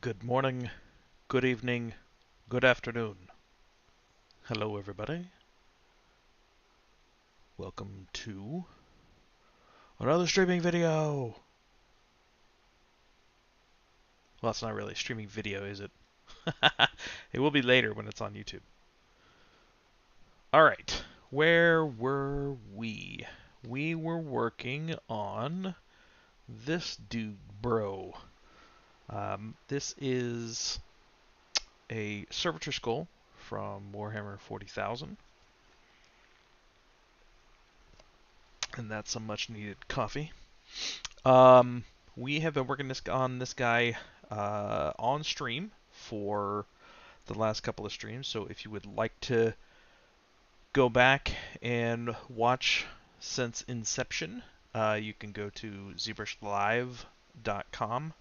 Good morning, good evening, good afternoon. Hello, everybody. Welcome to another streaming video. Well, it's not really a streaming video, is it? It will be later when it's on YouTube. Alright, where were we? We were working on this dude, bro. This is a servitor skull from Warhammer 40,000. And that's some much needed coffee. We have been working on this guy on stream for the last couple of streams. So if you would like to go back and watch since inception, you can go to ZBrushLive.com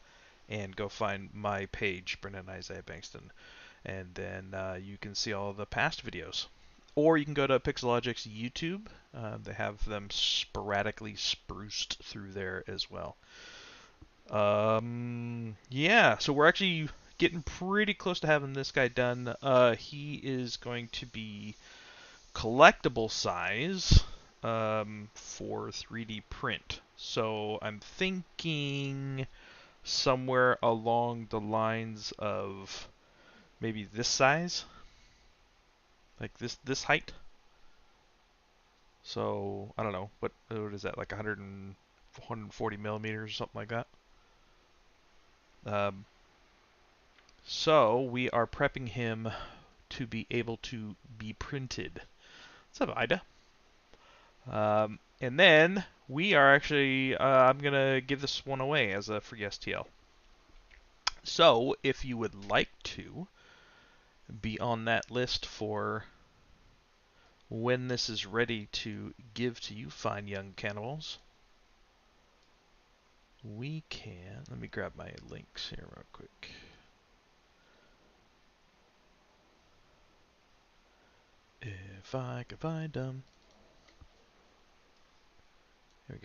and go find my page, Brendon Isaiah Bengtson, and then you can see all the past videos. Or you can go to Pixelogic's YouTube. They have them sporadically spruced through there as well. Yeah, so we're actually getting pretty close to having this guy done. He is going to be collectible size for 3D print. So I'm thinking somewhere along the lines of maybe this size. Like this height. So I don't know what is that, like 140 millimeters or something like that. Um, so we are prepping him to be able to be printed. What's up, Ida? And then we are actually I'm gonna give this one away as a free STL. So if you would like to be on that list for when this is ready to give to you fine young cannibals, we can... Let me grab my links here real quick. If I can find them. Here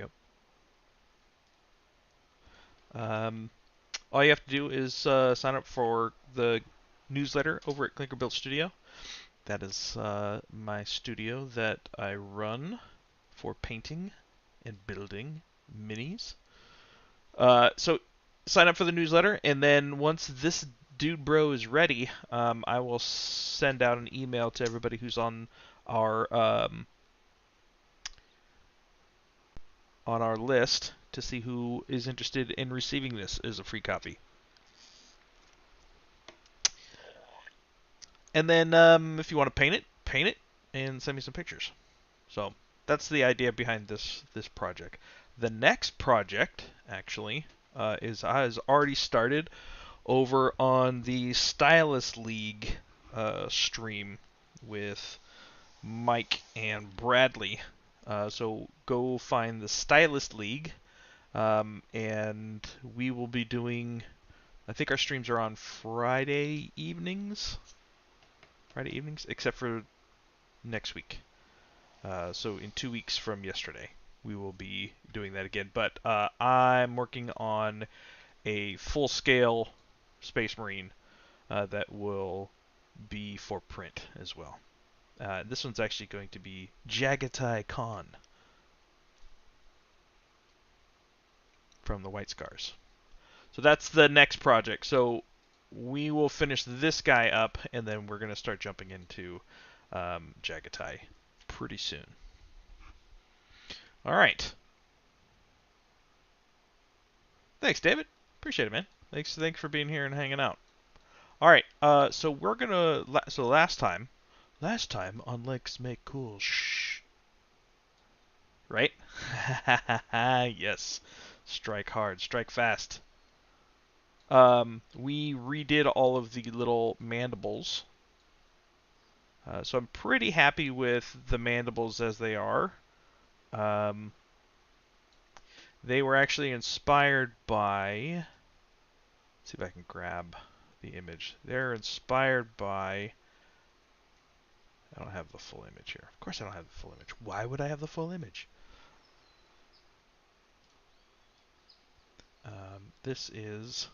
we go. All you have to do is sign up for the newsletter over at Clinker Built Studio. That is my studio that I run for painting and building minis. So sign up for the newsletter, and then once this dude bro is ready, I will send out an email to everybody who's on our list to see who is interested in receiving this as a free copy. And then if you want to paint it, and send me some pictures. So that's the idea behind this project. The next project actually has already started over on the Stylus League stream with Mike and Bradley. So go find the Stylus League, and we will be doing... I think our streams are on Friday evenings, except for next week. So in 2 weeks from yesterday, we will be doing that again. But I'm working on a full-scale Space Marine that will be for print as well. This one's actually going to be Jagatai Khan from the White Scars. So that's the next project. So we will finish this guy up, and then we're going to start jumping into Jagatai pretty soon. All right. Thanks, David. Appreciate it, man. Thanks for being here and hanging out. All right. So we're gonna. So last time on Let's Make Cool. Shh. Right? Yes. Strike hard. Strike fast. We redid all of the little mandibles. So I'm pretty happy with the mandibles as they are. They were actually inspired by... Let's see if I can grab the image. They're inspired by... I don't have the full image here. Of course I don't have the full image. Why would I have the full image? This is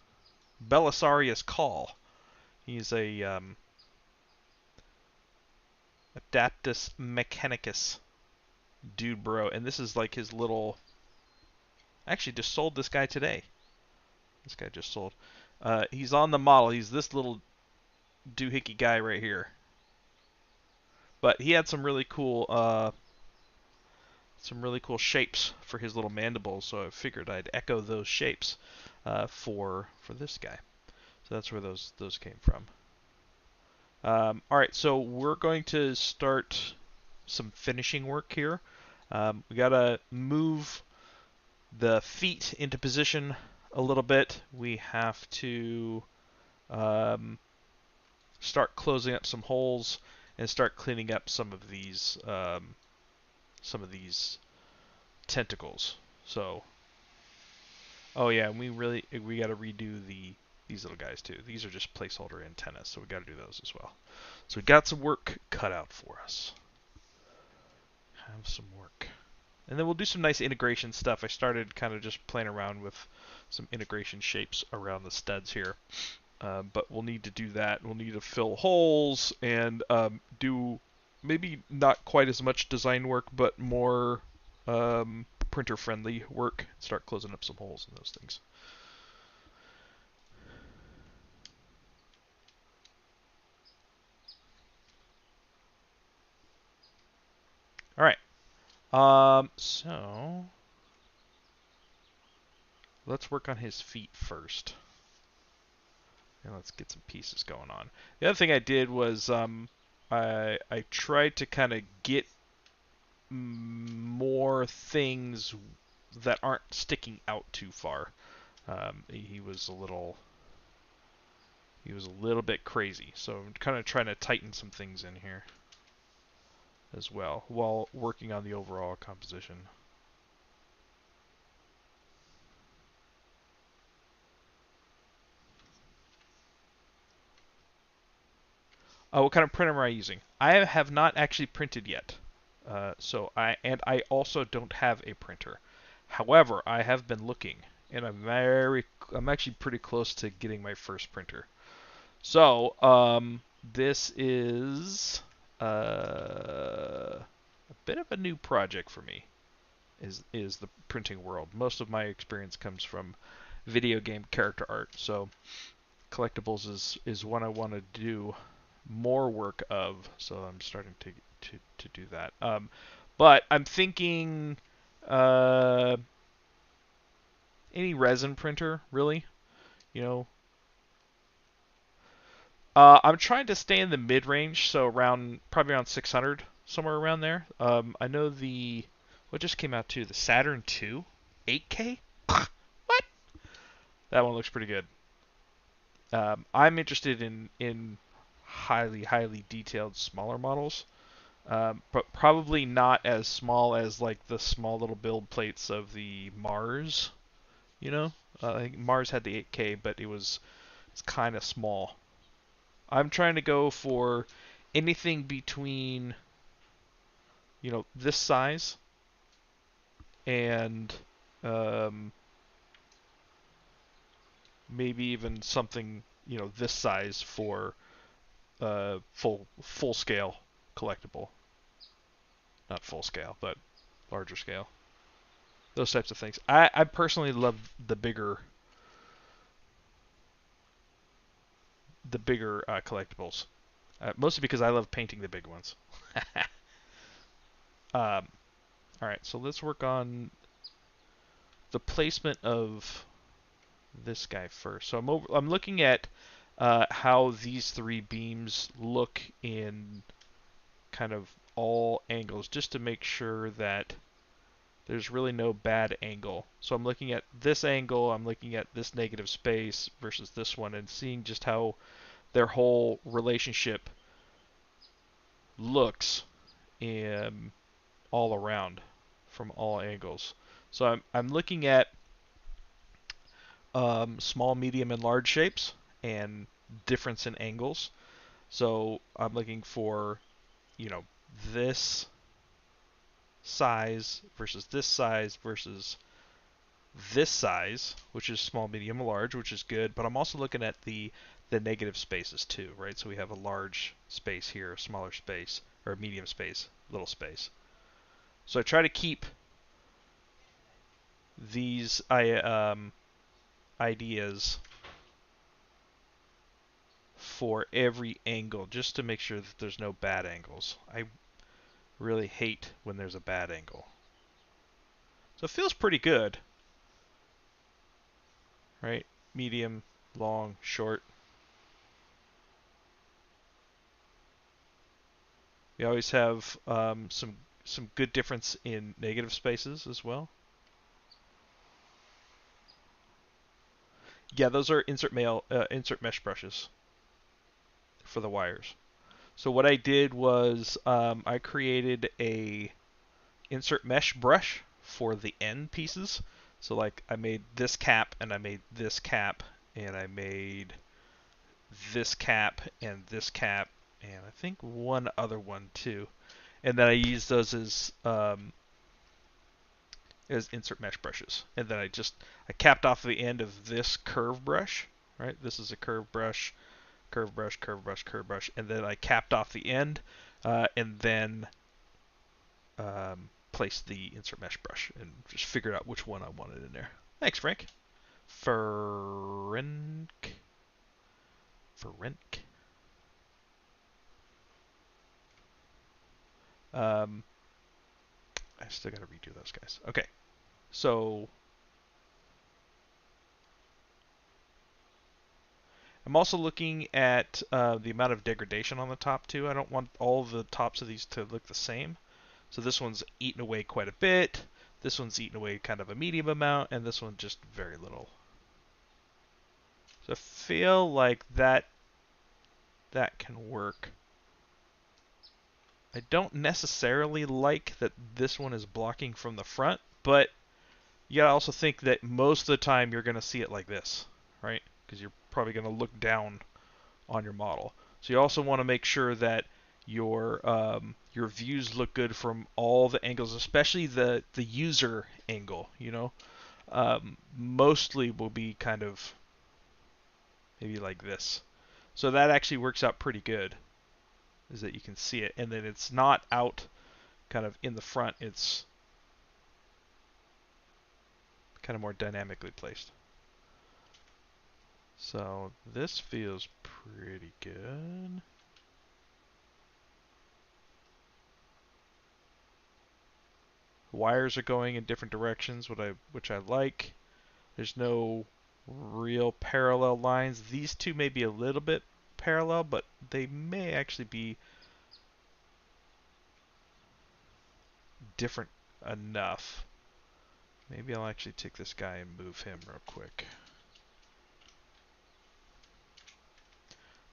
Belisarius Call. He's a Adaptus Mechanicus dude, bro, and this is like his little. Actually, just sold this guy today. This guy just sold. He's on the model. He's this little doohickey guy right here. But he had some really cool shapes for his little mandibles, so I figured I'd echo those shapes for this guy. So that's where those came from. All right, so we're going to start some finishing work here. We gotta move the feet into position a little bit. We have to start closing up some holes and start cleaning up some of these tentacles. So, oh yeah, and we got to redo these little guys too. These are just placeholder antennas, so we got to do those as well. So we got some work cut out for us. Have some work. And then we'll do some nice integration stuff. I started kind of just playing around with some integration shapes around the studs here. But we'll need to do that. We'll need to fill holes and do maybe not quite as much design work, but more printer-friendly work. Start closing up some holes in those things. All right. So let's work on his feet first. And let's get some pieces going on. The other thing I did was I tried to kind of get more things that aren't sticking out too far. He was a little bit crazy, so I'm kind of trying to tighten some things in here as well while working on the overall composition. What kind of printer am I using? I have not actually printed yet. I also don't have a printer. However, I have been looking, and I'm actually pretty close to getting my first printer. So, this is a bit of a new project for me. Is the printing world. Most of my experience comes from video game character art. So, Collectibles is one I want to do more work of. So I'm starting to do that. But I'm thinking any resin printer, really. You know, I'm trying to stay in the mid range, so probably around 600, somewhere around there. I know what just came out too, the Saturn II, 8K. What? That one looks pretty good. I'm interested in highly detailed smaller models, but probably not as small as like the small little build plates of the Mars. You know, I think Mars had the 8K, but it's kind of small. I'm trying to go for anything between, this size and maybe even something, this size for full scale collectible. Not full scale, but larger scale. Those types of things. I personally love the bigger collectibles. Mostly because I love painting the big ones. All right, so let's work on the placement of this guy first. So I'm looking at how these three beams look in kind of all angles, just to make sure that there's really no bad angle. So I'm looking at this angle, I'm looking at this negative space versus this one, and seeing just how their whole relationship looks all around from all angles. So I'm looking at small, medium, and large shapes and difference in angles. So I'm looking for, this size versus this size versus this size, which is small, medium, large, which is good, but I'm also looking at the negative spaces too, right? So we have a large space here, a smaller space, or a medium space, little space. So I try to keep these ideas for every angle, just to make sure that there's no bad angles. I really hate when there's a bad angle. So it feels pretty good, right? Medium, long, short. We always have some good difference in negative spaces as well. Yeah, those are insert mesh brushes for the wires. So what I did was I created a insert mesh brush for the end pieces. So like I made this cap and I made this cap and I made this cap and this cap and I think one other one too. And then I used those as insert mesh brushes. And then I capped off the end of this curve brush, right? This is a curve brush, curve brush, curve brush, curve brush, and then I capped off the end, and then placed the insert mesh brush and just figured out which one I wanted in there. Thanks, Frank. Ferenc. Um, I still got to redo those guys. Okay, so I'm also looking at the amount of degradation on the top too. I don't want all the tops of these to look the same. So this one's eaten away quite a bit. This one's eaten away kind of a medium amount, and this one just very little. So I feel like that can work. I don't necessarily like that this one is blocking from the front, but you gotta also think that most of the time you're gonna see it like this, right? Because you're probably gonna look down on your model. So you also want to make sure that your views look good from all the angles, especially the user angle. You know, mostly will be kind of maybe like this. So that actually works out pretty good, is that you can see it, and then it's not out kind of in the front. It's kind of more dynamically placed. So this feels pretty good. Wires are going in different directions, which I like. There's no real parallel lines. These two may be a little bit parallel, but they may actually be different enough. Maybe I'll actually take this guy and move him real quick.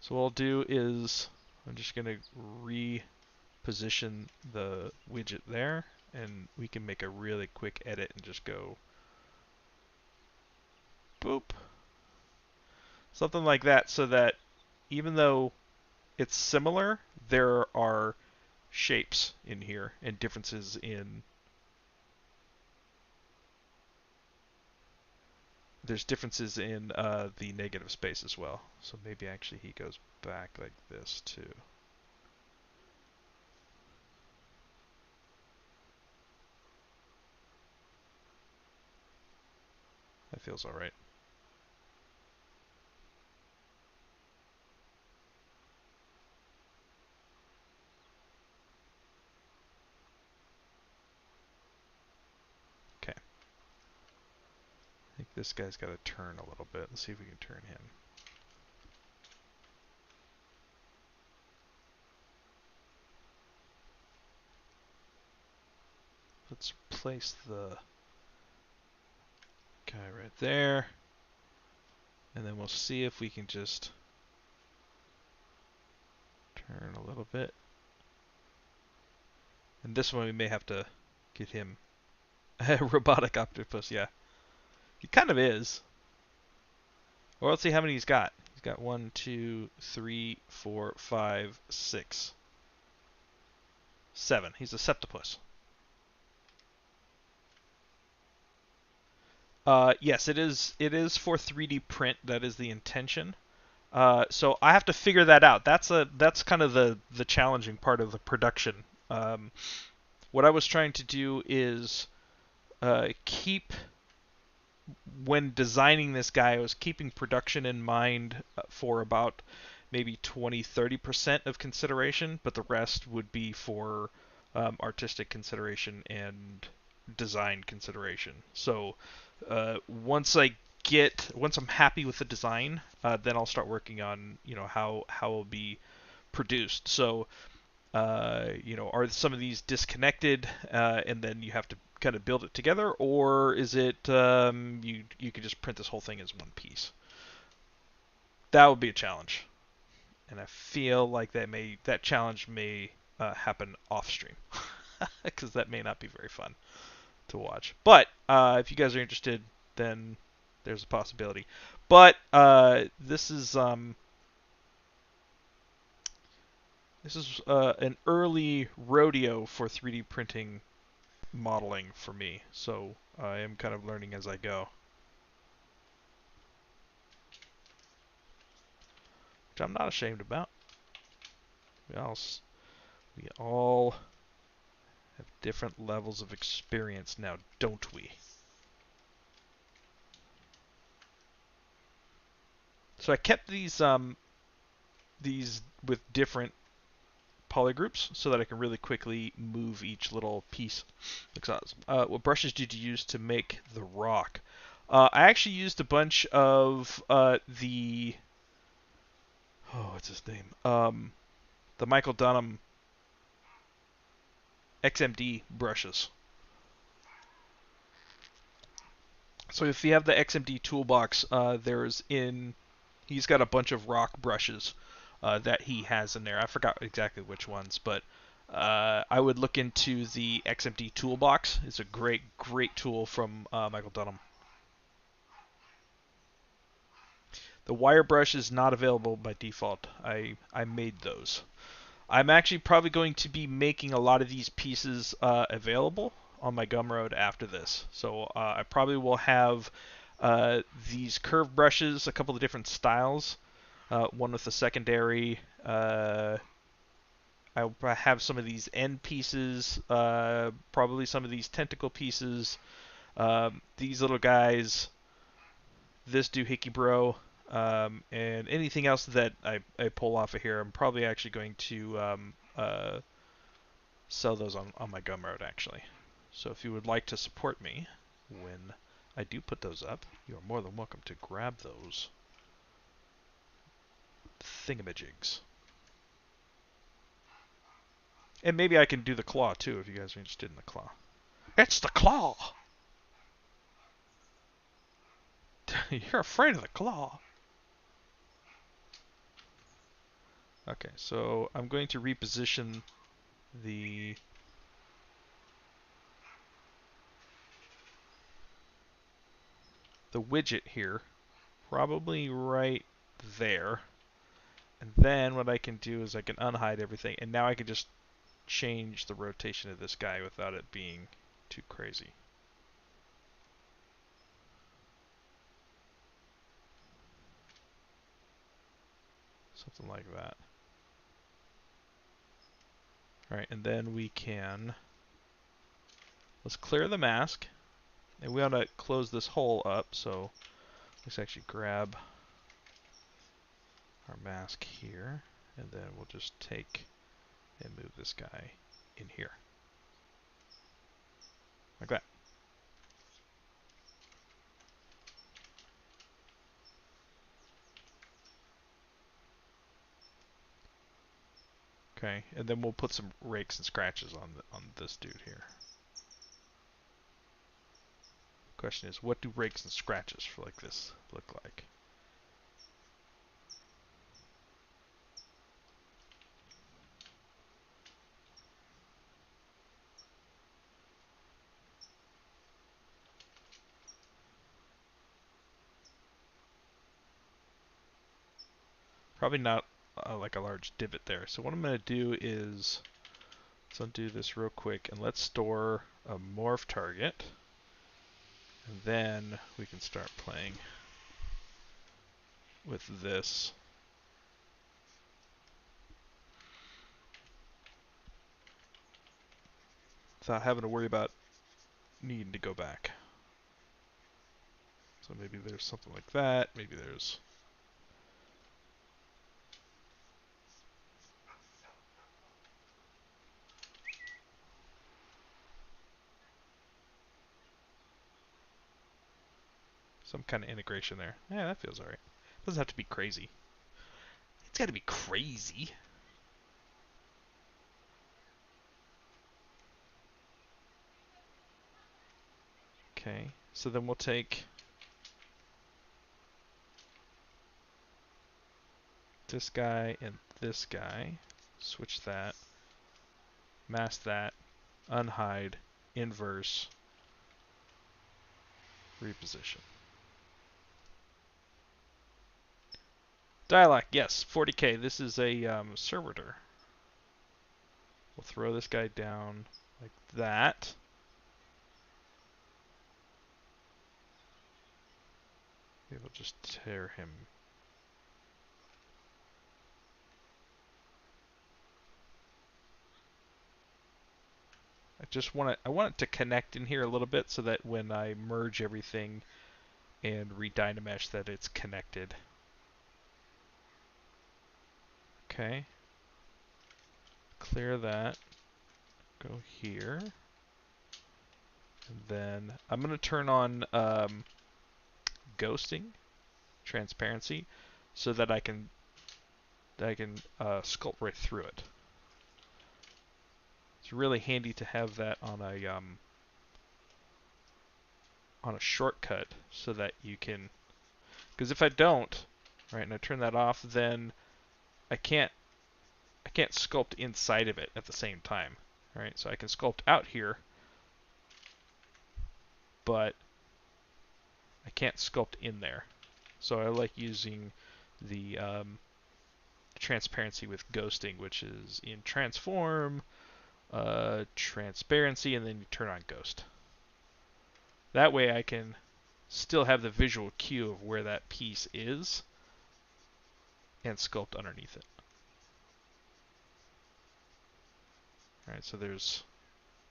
So what I'll do is I'm just going to reposition the widget there, and we can make a really quick edit and just go boop. Something like that, so that even though it's similar, there are shapes in here and differences in the negative space as well. So maybe actually he goes back like this too. That feels all right. Okay. I think this guy's got to turn a little bit. Let's see if we can turn him. Let's place the guy right there. And then we'll see if we can just turn a little bit. And this one we may have to get him a robotic octopus, yeah. He kind of is. Or let's see how many he's got. He's got 1, 2, 3, 4, 5, 6, 7. He's a septopus. Yes, it is. It is for 3D print. That is the intention. So I have to figure that out. That's kind of the challenging part of the production. Um, what I was trying to do is keep when designing this guy, I was keeping production in mind for about maybe 20-30% of consideration, but the rest would be for artistic consideration and design consideration. So once I'm happy with the design, then I'll start working on how it'll be produced. So are some of these disconnected, and then you have to kind of build it together, or is it you could just print this whole thing as one piece? That would be a challenge, and I feel like that challenge may happen off stream, because that may not be very fun to watch. But if you guys are interested, then there's a possibility. But this is an early rodeo for 3D printing modeling for me, so I am kind of learning as I go, which I'm not ashamed about. We all have different levels of experience now, don't we? So I kept these with different polygroups so that I can really quickly move each little piece. What brushes did you use to make the rock? I actually used a bunch of what's his name? The Michael Dunham XMD brushes. So if you have the XMD Toolbox, he's got a bunch of rock brushes that he has in there. I forgot exactly which ones, but I would look into the XMD Toolbox. It's a great tool from Michael Dunham. The wire brush is not available by default. I made those. I'm actually probably going to be making a lot of these pieces available on my Gumroad after this. So I probably will have these curved brushes, a couple of different styles, one with a secondary. I have some of these end pieces, probably some of these tentacle pieces, these little guys, this doohickey bro, and anything else that I pull off of here. I'm probably actually going to sell those on my Gumroad, actually. So if you would like to support me when I do put those up, you are more than welcome to grab those thingamajigs. And maybe I can do the claw, too, if you guys are interested in the claw. It's the claw! You're afraid of the claw. Okay, so I'm going to reposition the widget here, probably right there. And then what I can do is I can unhide everything, and now I can just change the rotation of this guy without it being too crazy. Something like that. Alright, and then let's clear the mask, and we want to close this hole up, so let's actually grab our mask here, and then we'll just take and move this guy in here. Like that. Okay, and then we'll put some rakes and scratches on this dude here. Question is, what do rakes and scratches for like this look like? Probably not like a large divot there. So what I'm going to do is, let's undo this real quick, and let's store a Morph Target. And then we can start playing with this. Without having to worry about needing to go back. So maybe there's something like that. Maybe there's some kind of integration there. Yeah, that feels alright. Doesn't have to be crazy. It's got to be crazy. Okay, so then we'll take this guy and this guy, switch that, mask that, unhide, inverse, reposition. Dialog, yes, 40K. This is a servitor. We'll throw this guy down like that. Maybe we'll just tear him. I want it to connect in here a little bit so that when I merge everything and redynamesh that it's connected. Okay. Clear that. Go here. And then I'm going to turn on ghosting, transparency, so that I can sculpt right through it. It's really handy to have that on a shortcut so that you can, because if I don't, right, and I turn that off, then I can't sculpt inside of it at the same time, right? So I can sculpt out here, but I can't sculpt in there. So I like using the transparency with ghosting, which is in transform, transparency, and then you turn on ghost. That way I can still have the visual cue of where that piece is and sculpt underneath it. Alright, so there's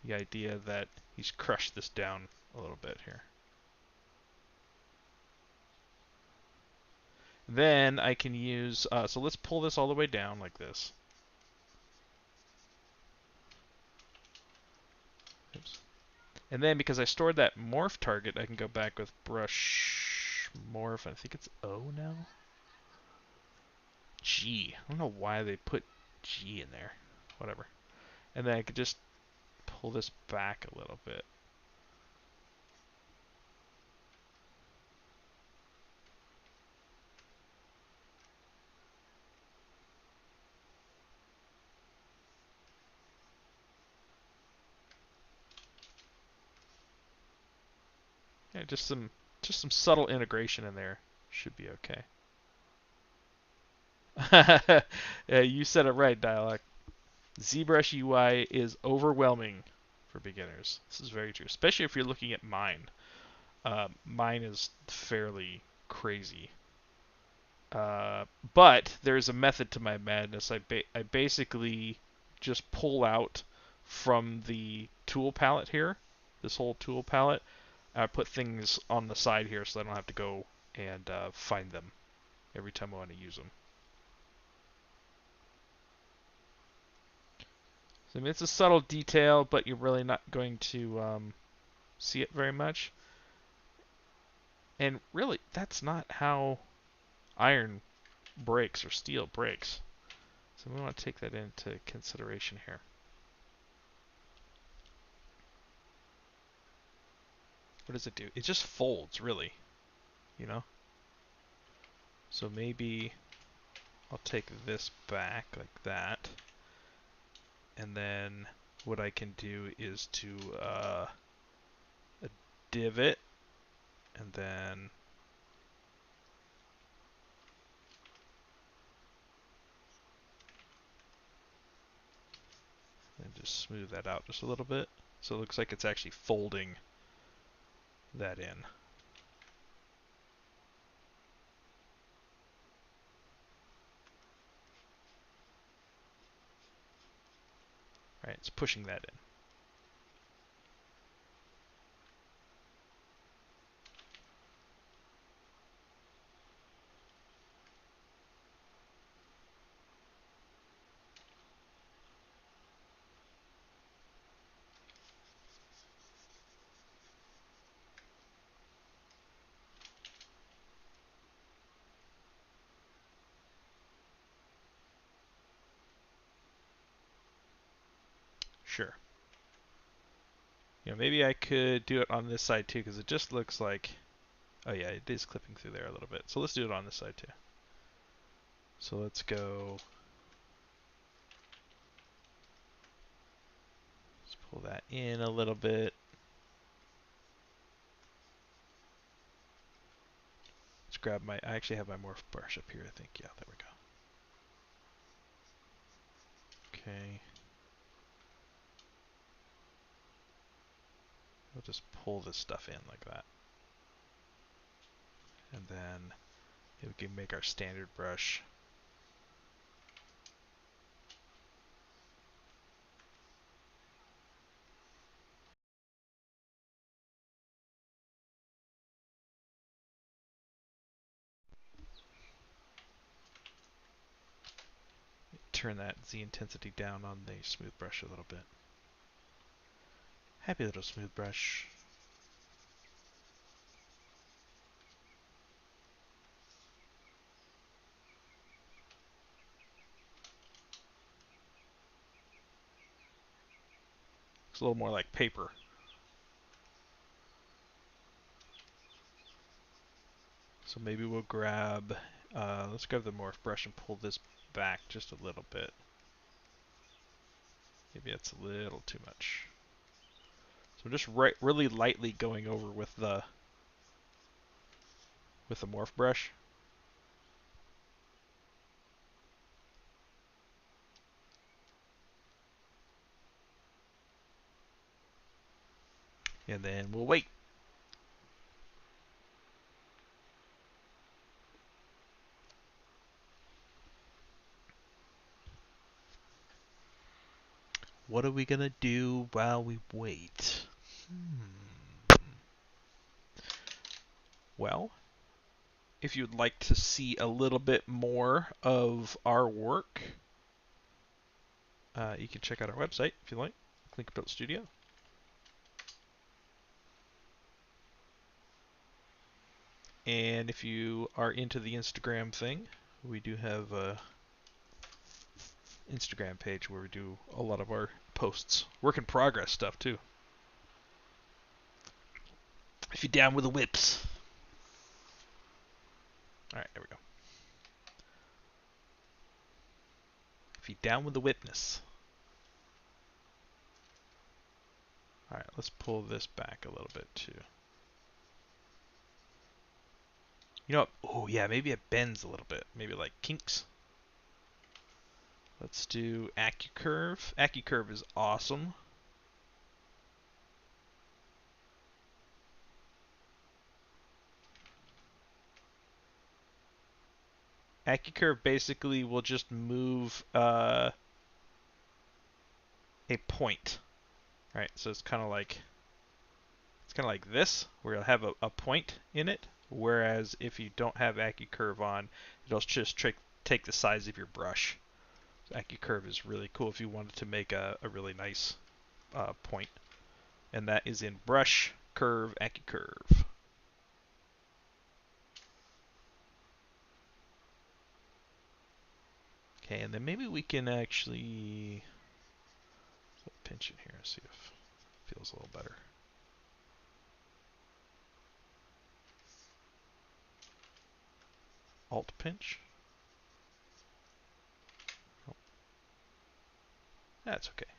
the idea that he's crushed this down a little bit here. Then I can use, so let's pull this all the way down like this. Oops. And then because I stored that morph target, I can go back with brush morph. I think it's O now. G. I don't know why they put G in there. Whatever. And then I could just pull this back a little bit. Yeah, just some subtle integration in there should be okay. Yeah, you said it right, Dialog. ZBrush UI is overwhelming for beginners. This is very true, especially if you're looking at mine. Mine is fairly crazy. But there's a method to my madness. I basically just pull out from the tool palette here, this whole tool palette. I put things on the side here so I don't have to go and find them every time I want to use them. So, I mean, it's a subtle detail, but you're really not going to see it very much. And really, that's not how iron breaks or steel breaks. So we want to take that into consideration here. What does it do? It just folds, really, you know? So maybe I'll take this back like that. And then what I can do is to a divot, and then just smooth that out just a little bit. So it looks like it's actually folding that in. Right, it's pushing that in. Sure. You know, maybe I could do it on this side too, because it just looks like, oh yeah, it is clipping through there a little bit. So let's do it on this side too. So let's go, let's pull that in a little bit. Let's grab my, I actually have my morph brush up here, I think. Yeah, there we go. Okay. We'll just pull this stuff in like that. And then we can make our standard brush. Turn that Z intensity down on the smooth brush a little bit. Happy little smooth brush. Looks a little more like paper. So maybe we'll grab, let's grab the morph brush and pull this back just a little bit. Maybe it's a little too much. So just really lightly going over with the morph brush. And then we'll wait. What are we gonna do while we wait? Well, if you'd like to see a little bit more of our work, you can check out our website if you like, Collectibles Studio. And if you are into the Instagram thing, we do have a Instagram page where we do a lot of our posts, work in progress stuff too. If you're down with the whips. All right, there we go. If you're down with the whipness. All right, let's pull this back a little bit too. You know what? Oh yeah, maybe it bends a little bit. Maybe like kinks. Let's do AccuCurve. AccuCurve is awesome. AccuCurve basically will just move a point. All right, so it's kind of like this, where you'll have a point in it. Whereas if you don't have AccuCurve on, it'll just take the size of your brush. So AccuCurve is really cool if you wanted to make a really nice point. And that is in Brush, Curve, AccuCurve. Okay, and then maybe we can actually pinch it here and see if it feels a little better. Alt pinch. Oh. That's okay.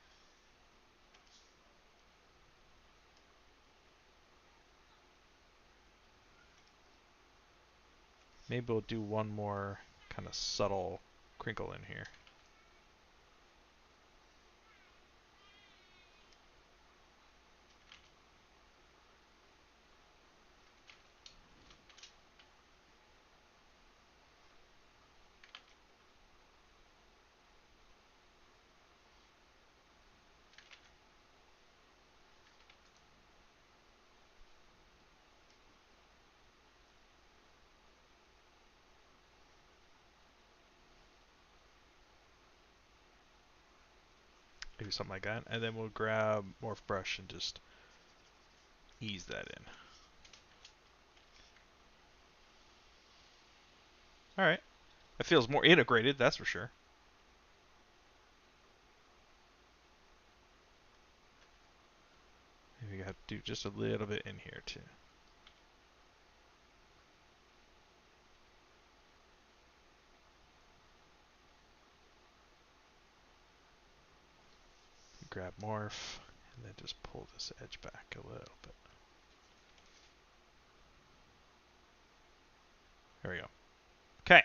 Maybe we'll do one more kind of subtle crinkle in here. maybe something like that. And then we'll grab Morph Brush and just ease that in. All right. It feels more integrated, that's for sure. Maybe we have to do just a little bit in here too. Grab Morph, and then just pull this edge back a little bit. There we go. Okay.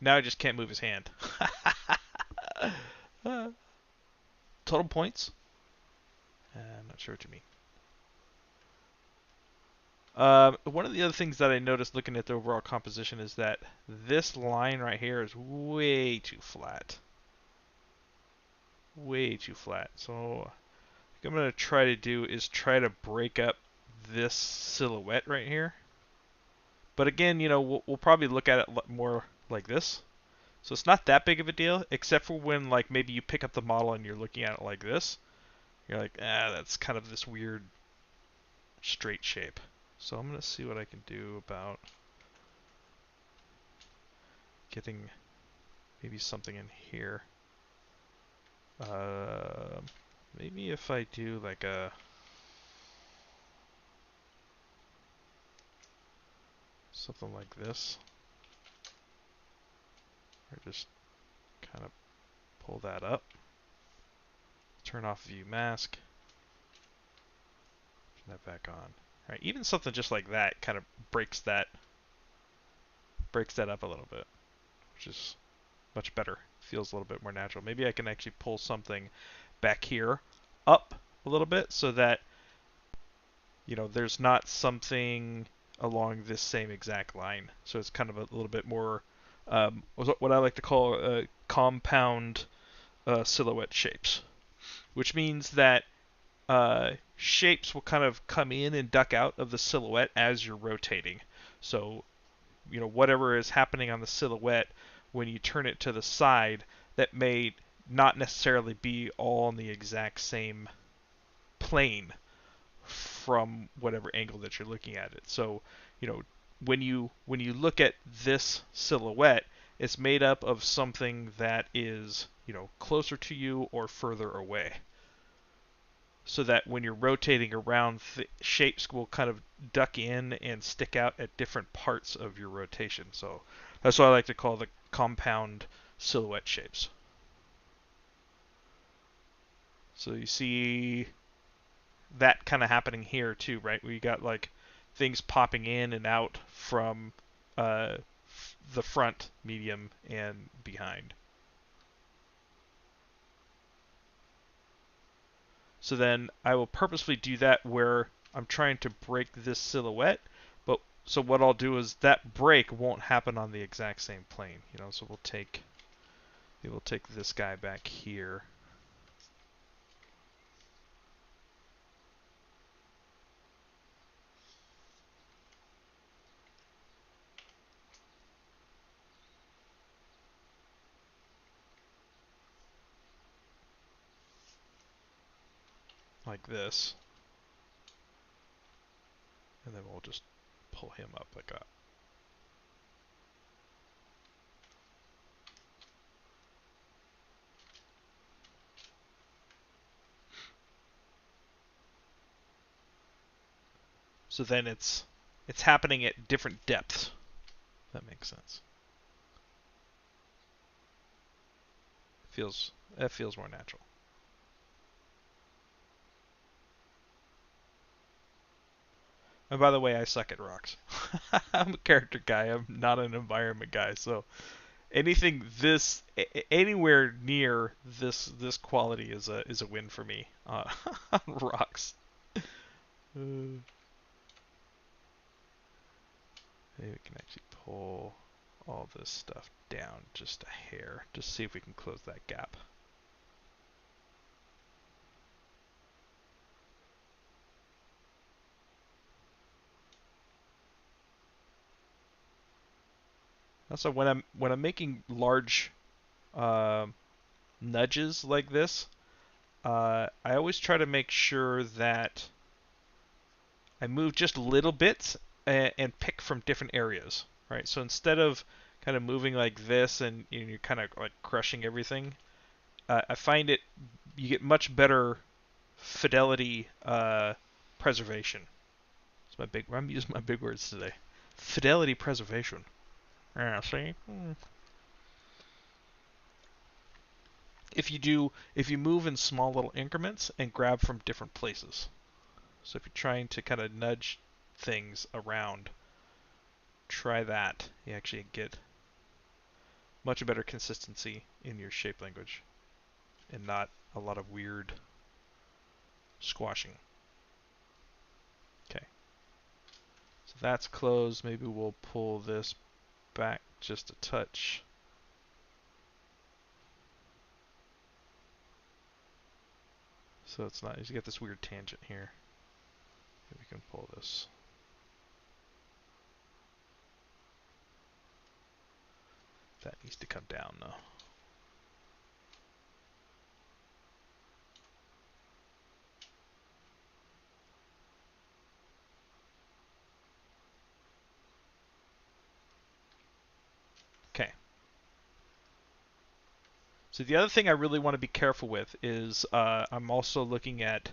Now I just can't move his hand. Total points? I'm not sure what you mean. One of the other things that I noticed looking at the overall composition is that this line right here is way too flat. Way too flat. So what I'm going to try to do is try to break up this silhouette right here. But again, you know, we'll probably look at it more like this. So it's not that big of a deal, except for when like maybe you pick up the model and you're looking at it like this. You're like, that's kind of this weird straight shape. So I'm going to see what I can do about getting maybe something in here. Maybe if I do like a something like this, or just kind of pull that up, turn off view mask, turn that back on. All right, even something just like that kind of breaks that up a little bit, which is much better. Feels a little bit more natural. Maybe I can actually pull something back here up a little bit so that, you know, there's not something along this same exact line. So it's kind of a little bit more what I like to call compound silhouette shapes, which means that shapes will kind of come in and duck out of the silhouette as you're rotating. So, you know, whatever is happening on the silhouette, when you turn it to the side, that may not necessarily be all on the exact same plane from whatever angle that you're looking at it. So, you know, when you look at this silhouette, it's made up of something that is, you know, closer to you or further away. So that when you're rotating around, shapes will kind of duck in and stick out at different parts of your rotation. So that's what I like to call the compound silhouette shapes. So you see that kind of happening here too, right? We got like things popping in and out from the front, medium, and behind. So then I will purposefully do that where I'm trying to break this silhouette, but so what I'll do is that break won't happen on the exact same plane, you know. So we'll take this guy back here. Like this. And then we'll just pull him up like that. So then it's happening at different depths. If that makes sense. That feels more natural. And by the way, I suck at rocks. I'm a character guy. I'm not an environment guy. So anything anywhere near this quality is a win for me on rocks. Maybe we can actually pull all this stuff down just a hair. Just see if we can close that gap. Also, when I'm making large nudges like this, I always try to make sure that I move just little bits and pick from different areas, right? So instead of kind of moving like this and you're kind of like crushing everything, I find you get much better fidelity preservation. I'm using my big words today. Fidelity preservation. Yeah, see? If you move in small little increments and grab from different places. So if you're trying to kind of nudge things around, try that. You actually get much better consistency in your shape language and not a lot of weird squashing. Okay. So that's closed. Maybe we'll pull this back just a touch. So it's not, you get this weird tangent here. Maybe we can pull this. That needs to come down though. Okay. So the other thing I really want to be careful with is I'm also looking at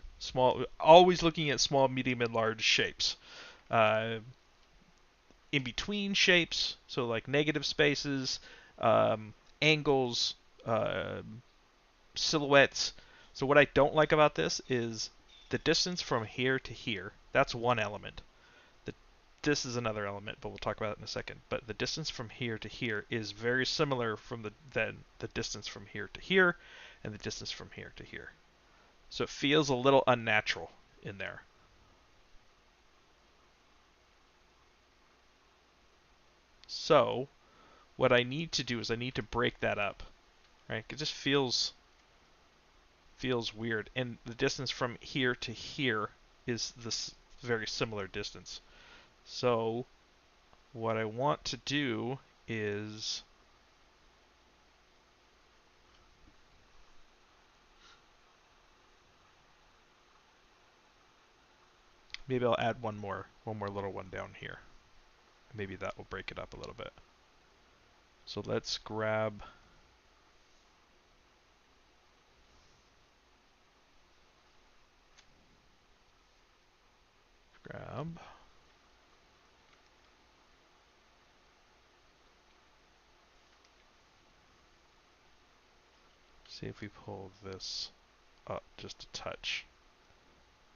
always looking at small, medium, and large shapes. Uh, in between shapes, so like negative spaces, angles, uh, silhouettes. So what I don't like about this is the distance from here to here. That's one element. This is another element, but we'll talk about it in a second. But the distance from here to here is very similar from the distance from here to here and the distance from here to here. So it feels a little unnatural in there. So what I need to do is I need to break that up. Right? It just feels weird. And the distance from here to here is this very similar distance. So what I want to do is maybe I'll add one more little one down here. Maybe that will break it up a little bit. So let's grab see if we pull this up just a touch.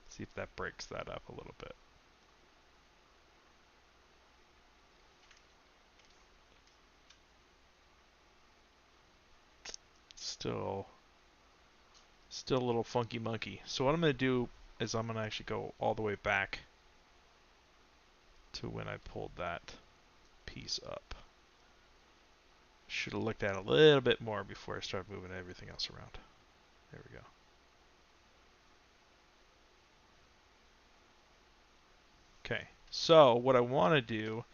See if that breaks that up a little bit. Still a little funky monkey. So what I'm going to do is I'm going to actually go all the way back to when I pulled that piece up. Should have looked at it a little bit more before I started moving everything else around. There we go. Okay, so what I want to do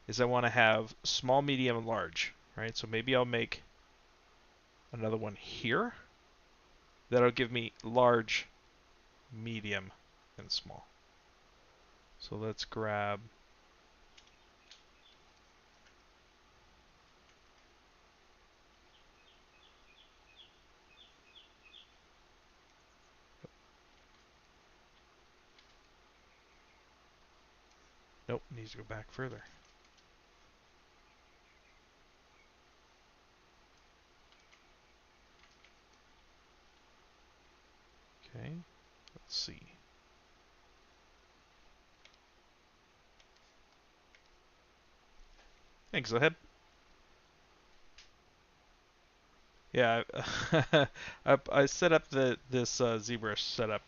is I want to have small, medium, and large, right? So maybe I'll make another one here. That'll give me large, medium, and small. So let's grab nope, needs to go back further. Okay, let's see. Thanks, go ahead. Yeah, I set up this ZBrush setup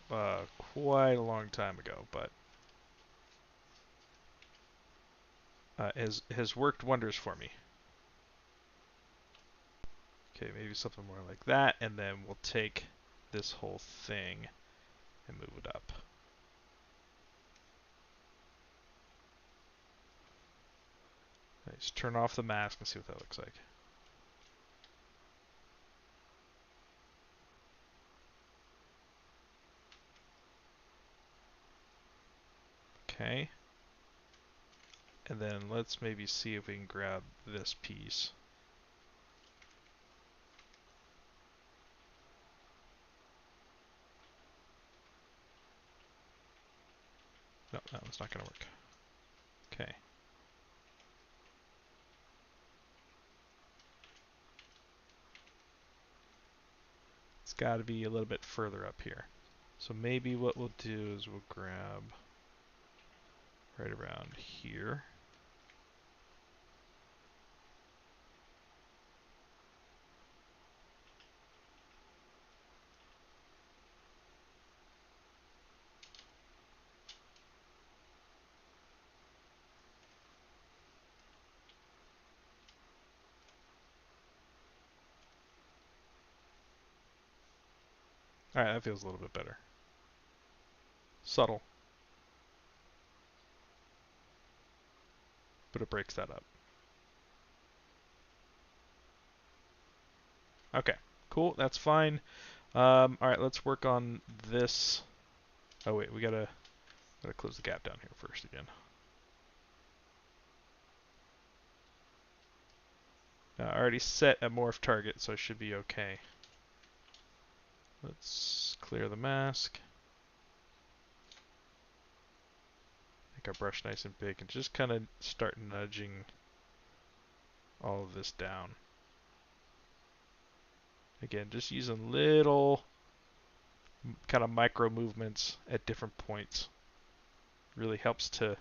quite a long time ago, but has worked wonders for me. Okay, maybe something more like that, and then we'll take this whole thing and move it up. Let's turn off the mask and see what that looks like. Okay. And then let's maybe see if we can grab this piece. No, that one's not going to work. Okay. It's got to be a little bit further up here. So maybe what we'll do is we'll grab right around here. Alright, that feels a little bit better. Subtle. But it breaks that up. Okay, cool, that's fine. Alright, let's work on this. Oh wait, we gotta close the gap down here first again. I already set a morph target, so I should be okay. Let's clear the mask. Make our brush nice and big and just kind of start nudging all of this down. Again, just using little kind of micro movements at different points. Really helps to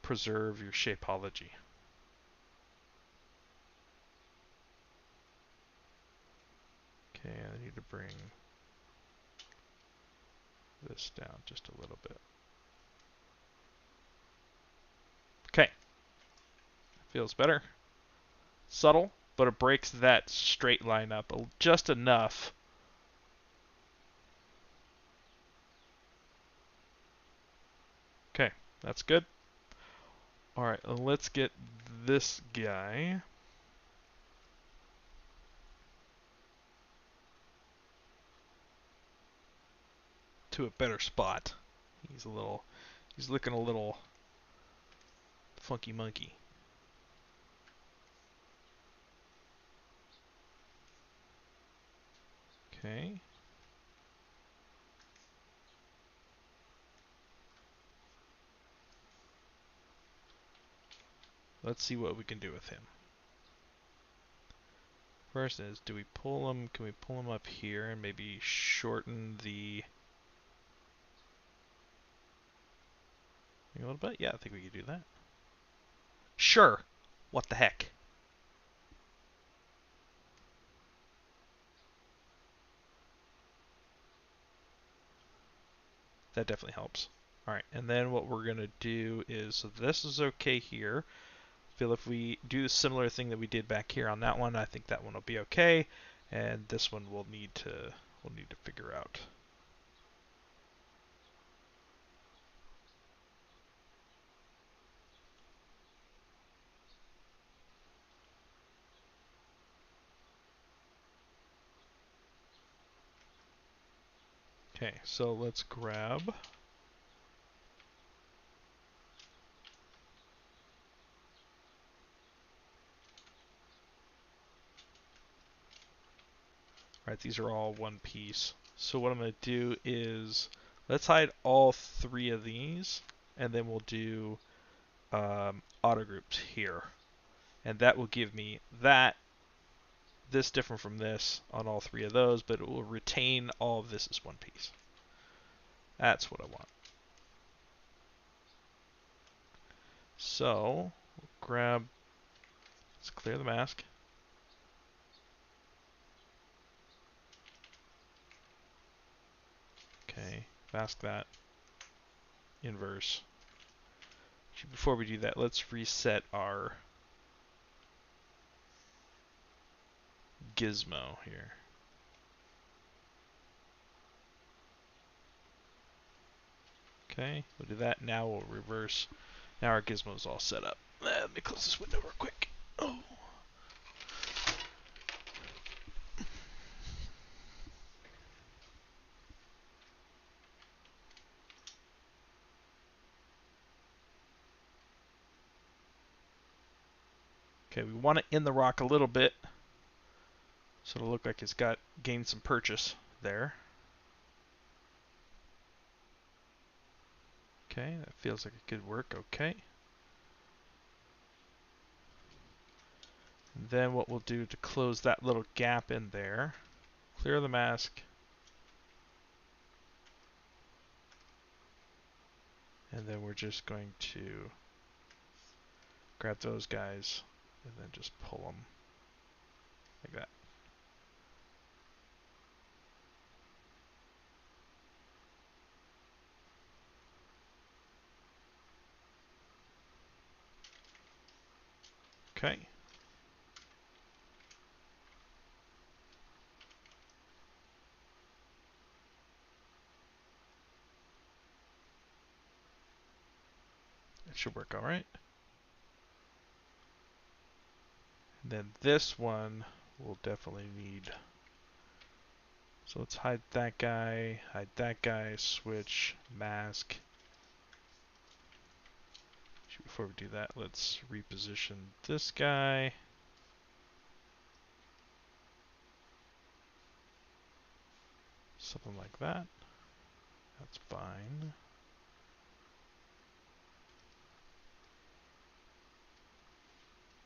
preserve your shapeology. Okay, I need to bring this down just a little bit. Okay, feels better. Subtle, but it breaks that straight line up just enough. Okay, that's good. Alright, let's get this guy to a better spot. He's looking a little funky monkey. Okay. Let's see what we can do with him. First is, do we pull him? Can we pull him up here and maybe shorten the thing a little bit? Yeah, I think we could do that. Sure. What the heck? That definitely helps. Alright, and then what we're going to do is, so this is okay here. Feel if we do the similar thing that we did back here on that one, I think that one will be okay. And this one we'll need to figure out. Okay, so let's grab Alright, these are all one piece. So what I'm going to do is, let's hide all three of these, and then we'll do auto groups here. And that will give me this different from this on all three of those, but it will retain all of this as one piece. That's what I want. So, let's clear the mask. Okay, mask that. Inverse. Before we do that, let's reset our gizmo here. Okay, we'll do that. Now we'll reverse. Now our gizmo is all set up. Let me close this window real quick. Oh. Okay, we want to in the rock a little bit, so it'll look like it's gained some purchase there. Okay, that feels like it could work okay. And then what we'll do to close that little gap in there, clear the mask, and then we're just going to grab those guys and then just pull them like that. Okay. It should work all right. And then this one will definitely need. So let's hide that guy, switch, mask. Before we do that, let's reposition this guy. Something like that. That's fine.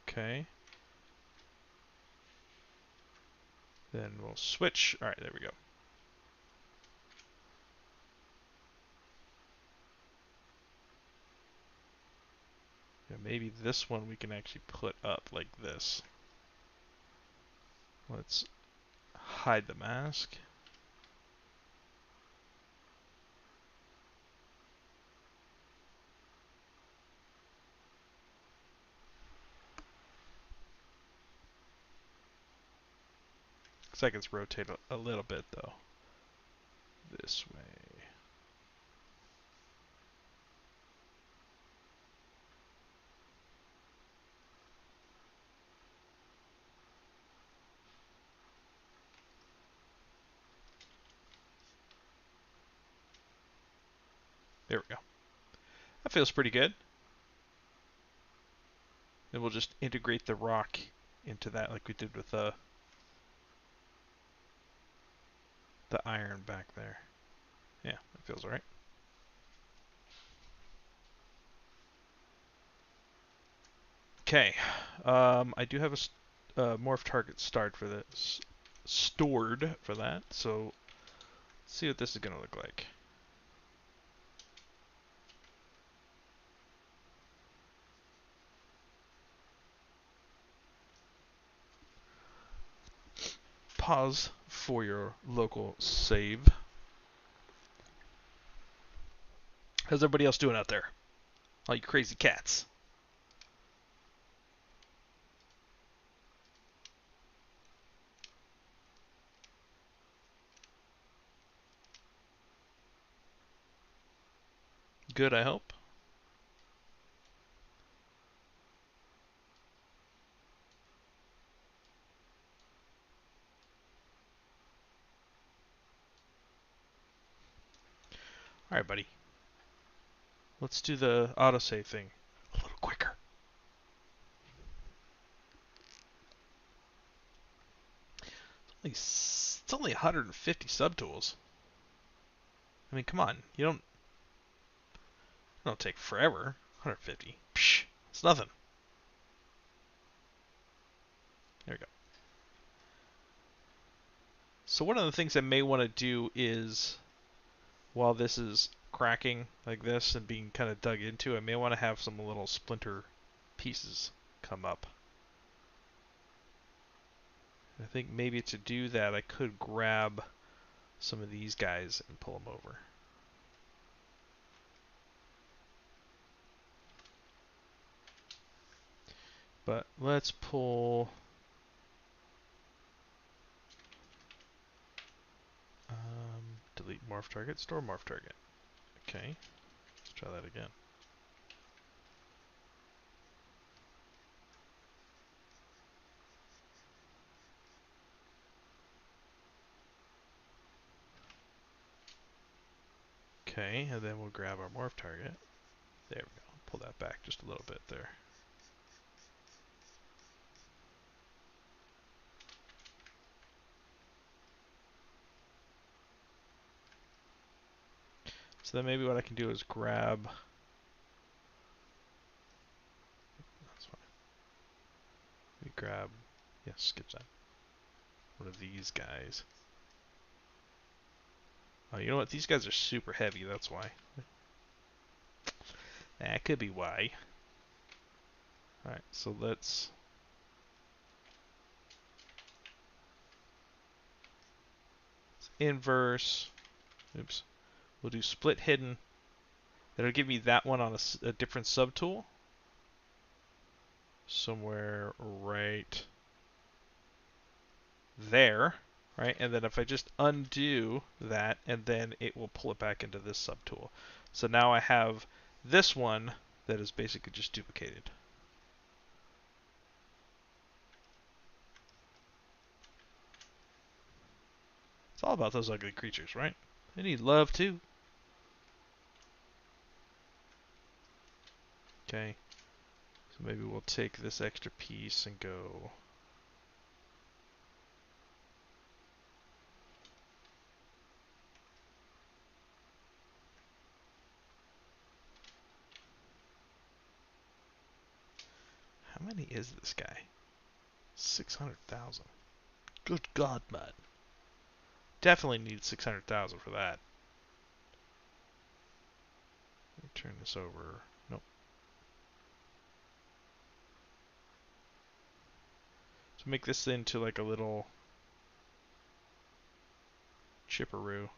Okay. Then we'll switch. All right, there we go. Yeah, maybe this one we can actually put up like this. Let's hide the mask. Looks like it's rotate a little bit though. This way. There we go. That feels pretty good. Then we'll just integrate the rock into that like we did with the iron back there. Yeah, that feels alright. Okay, I do have a morph target stored for this, so let's see what this is going to look like. Pause for your local save. How's everybody else doing out there? All you crazy cats. Good, I hope. Alright, buddy. Let's do the autosave thing a little quicker. It's only 150 subtools. I mean, come on. It don't take forever. 150. Psh, it's nothing. There we go. So one of the things I may want to do is, while this is cracking like this and being kind of dug into, I may want to have some little splinter pieces come up. I think maybe to do that I could grab some of these guys and pull them over. But let's pull delete morph target, store morph target. Okay, let's try that again. Okay, and then we'll grab our morph target. There we go. Pull that back just a little bit there. So then maybe what I can do is grab. That's fine. We grab. Yeah, skip that. One of these guys. Oh, you know what? These guys are super heavy. That's why. That could be why. All right, so let's. Inverse. Oops. We'll do split hidden. That'll give me that one on a different subtool. Somewhere right there. Right? And then if I just undo that, and then it will pull it back into this subtool. So now I have this one that is basically just duplicated. It's all about those ugly creatures, right? They need love too. Okay. So maybe we'll take this extra piece and go. How many is this guy? 600,000. Good God, man. Definitely need 600,000 for that. Let me turn this over. Nope. So make this into like a little chipperoo.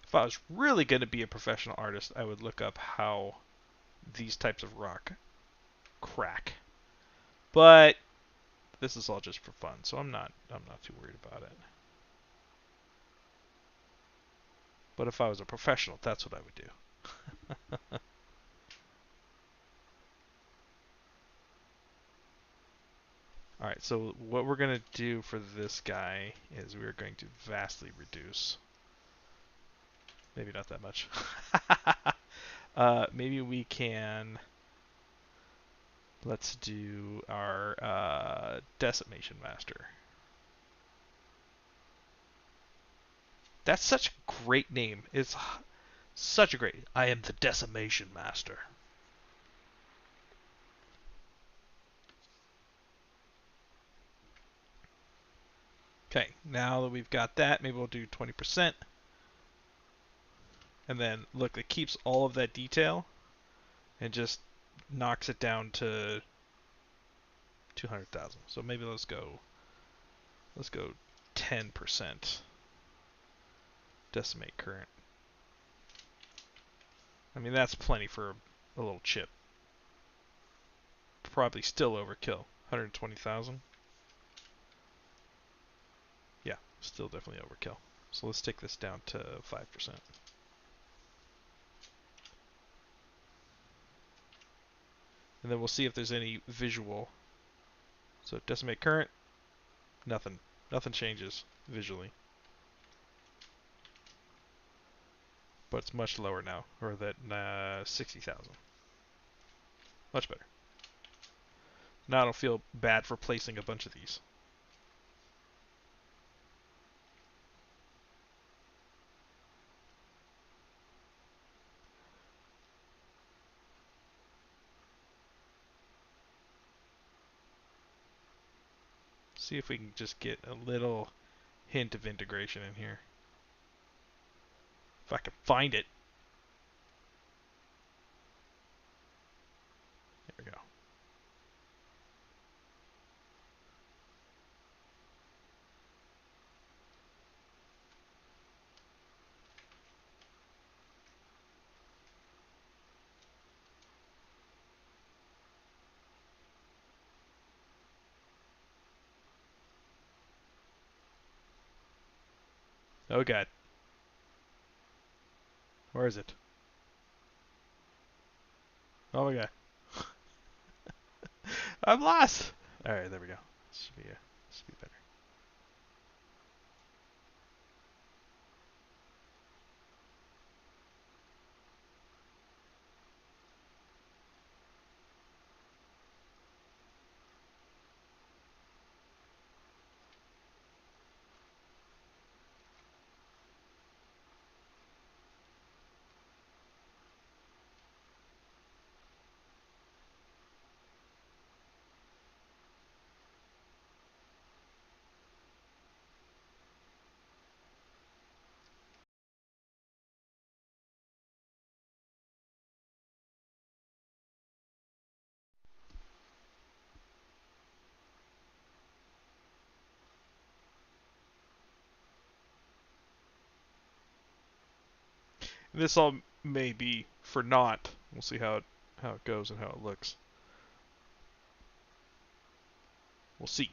If I was really going to be a professional artist, I would look up how these types of rock crack. But this is all just for fun, so I'm not too worried about it. But if I was a professional, that's what I would do. Alright, so what we're going to do for this guy is we're going to vastly reduce. Maybe not that much. Maybe we can. Let's do our Decimation Master. That's such a great name. It's such a great. I am the Decimation Master. Okay, now that we've got that, maybe we'll do 20%. And then, look, it keeps all of that detail and just knocks it down to 200,000. So maybe let's go 10% decimate current. I mean, that's plenty for a little chip. Probably still overkill. 120,000. Yeah, still definitely overkill. So let's take this down to 5%. And then we'll see if there's any visual. So decimate current, nothing. Nothing changes visually. But it's much lower now. Or that 60,000. Much better. Now I don't feel bad for placing a bunch of these. See if we can just get a little hint of integration in here. If I can find it. There we go. Oh god. Where is it? Oh my god. I'm lost! Alright, there we go. This should be better. This all may be for naught. We'll see how it goes and how it looks. We'll see.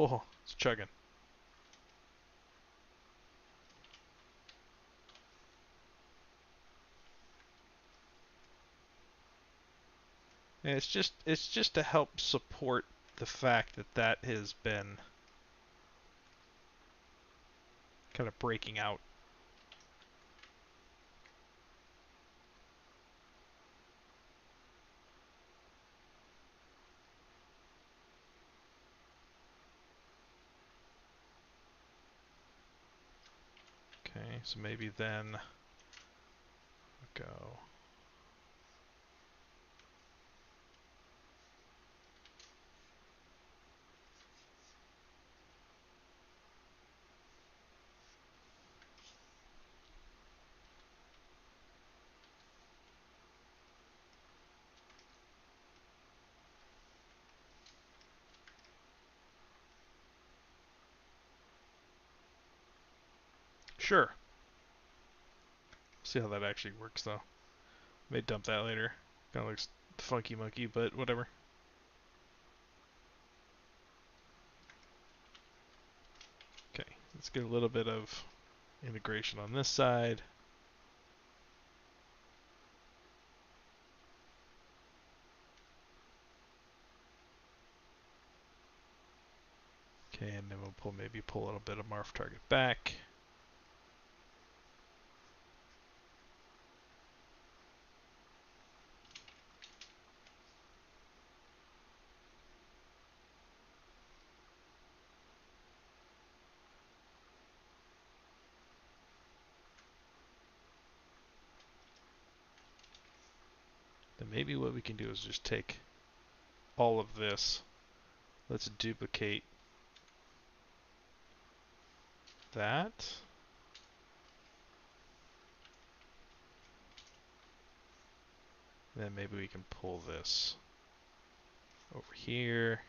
Oh, it's chugging. And it's just to help support the fact that that has been kind of breaking out. Okay, so maybe then go. Sure. See how that actually works though. May dump that later. Kind of looks funky monkey, but whatever. Okay, let's get a little bit of integration on this side. Okay, and then we'll maybe pull a little bit of Morph Target back. Then maybe what we can do is just take all of this. Let's duplicate that. Then maybe we can pull this over here.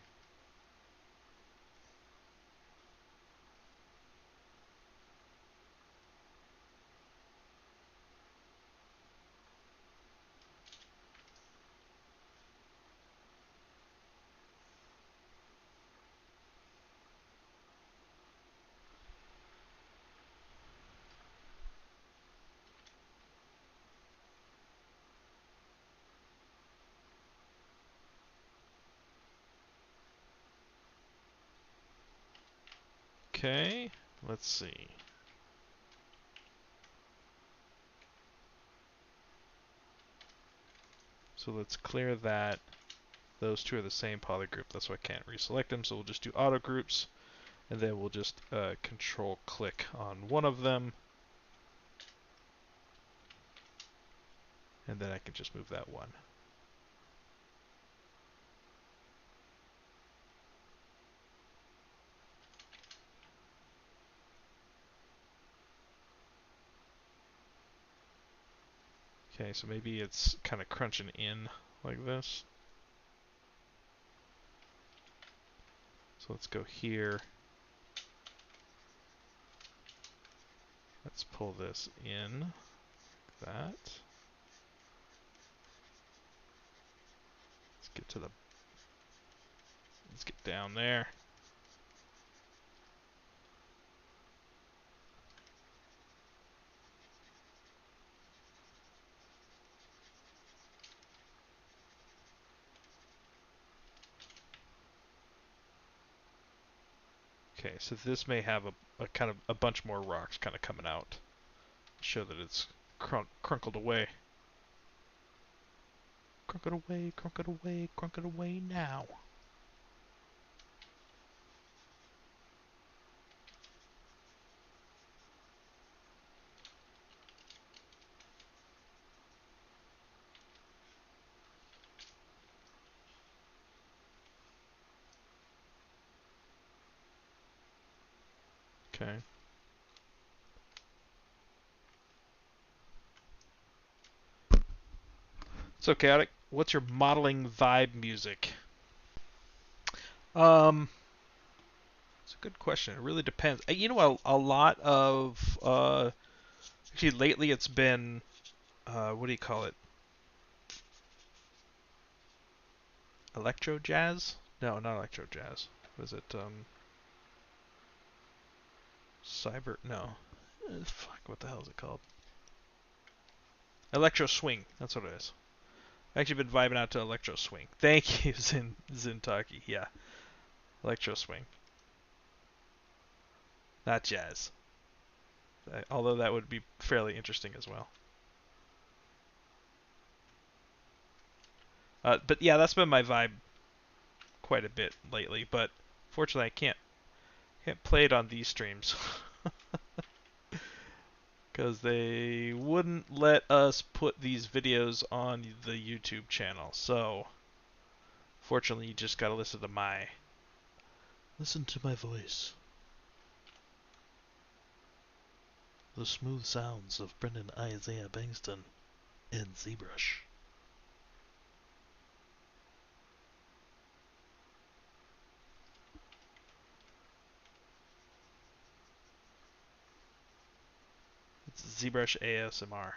Okay, let's see. So let's clear that. Those two are the same poly group, that's why I can't reselect them. So we'll just do auto groups, and then we'll just control click on one of them. And then I can just move that one. Okay, so maybe it's kind of crunching in like this. So let's go here. Let's pull this in, like that. Let's get down there. Okay, so this may have a kind of a bunch more rocks kind of coming out. Show that it's crunkled away. Crunk it away, crunk it away, crunk it away now. Okay. So chaotic. What's your modeling vibe music? It's a good question. It really depends. You know, a lot of actually lately it's been what do you call it? Electro jazz? No, not electro jazz. Was it cyber? No. Fuck. What the hell is it called? Electro swing. That's what it is. I've actually been vibing out to electro swing. Thank you, Zintaki. Yeah, electro swing, not jazz. Although that would be fairly interesting as well. But yeah, that's been my vibe quite a bit lately. But fortunately, I can't play it on these streams because they wouldn't let us put these videos on the YouTube channel. So fortunately, you just gotta listen to my voice. The smooth sounds of Brendon Isaiah Bengtson and ZBrush. It's ZBrush ASMR.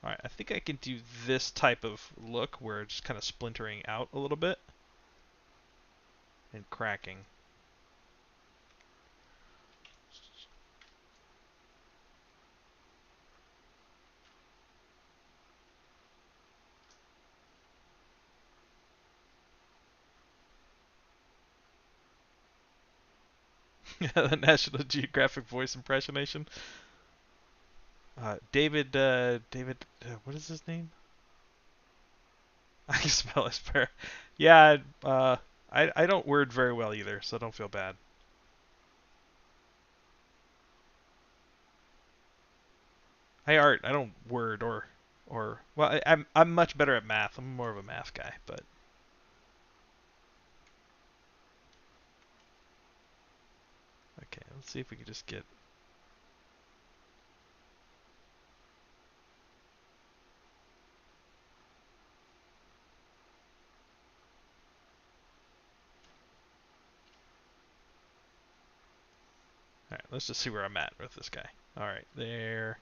Alright, I think I can do this type of look where it's just kind of splintering out a little bit and cracking. The National Geographic voice impersonation. David, what is his name? I can spell his prayer. Yeah, I don't word very well either, so don't feel bad. I art. I don't word or well, I'm much better at math. I'm more of a math guy, but okay. Let's see if we can just get. All right, let's just see where I'm at with this guy. All right, there.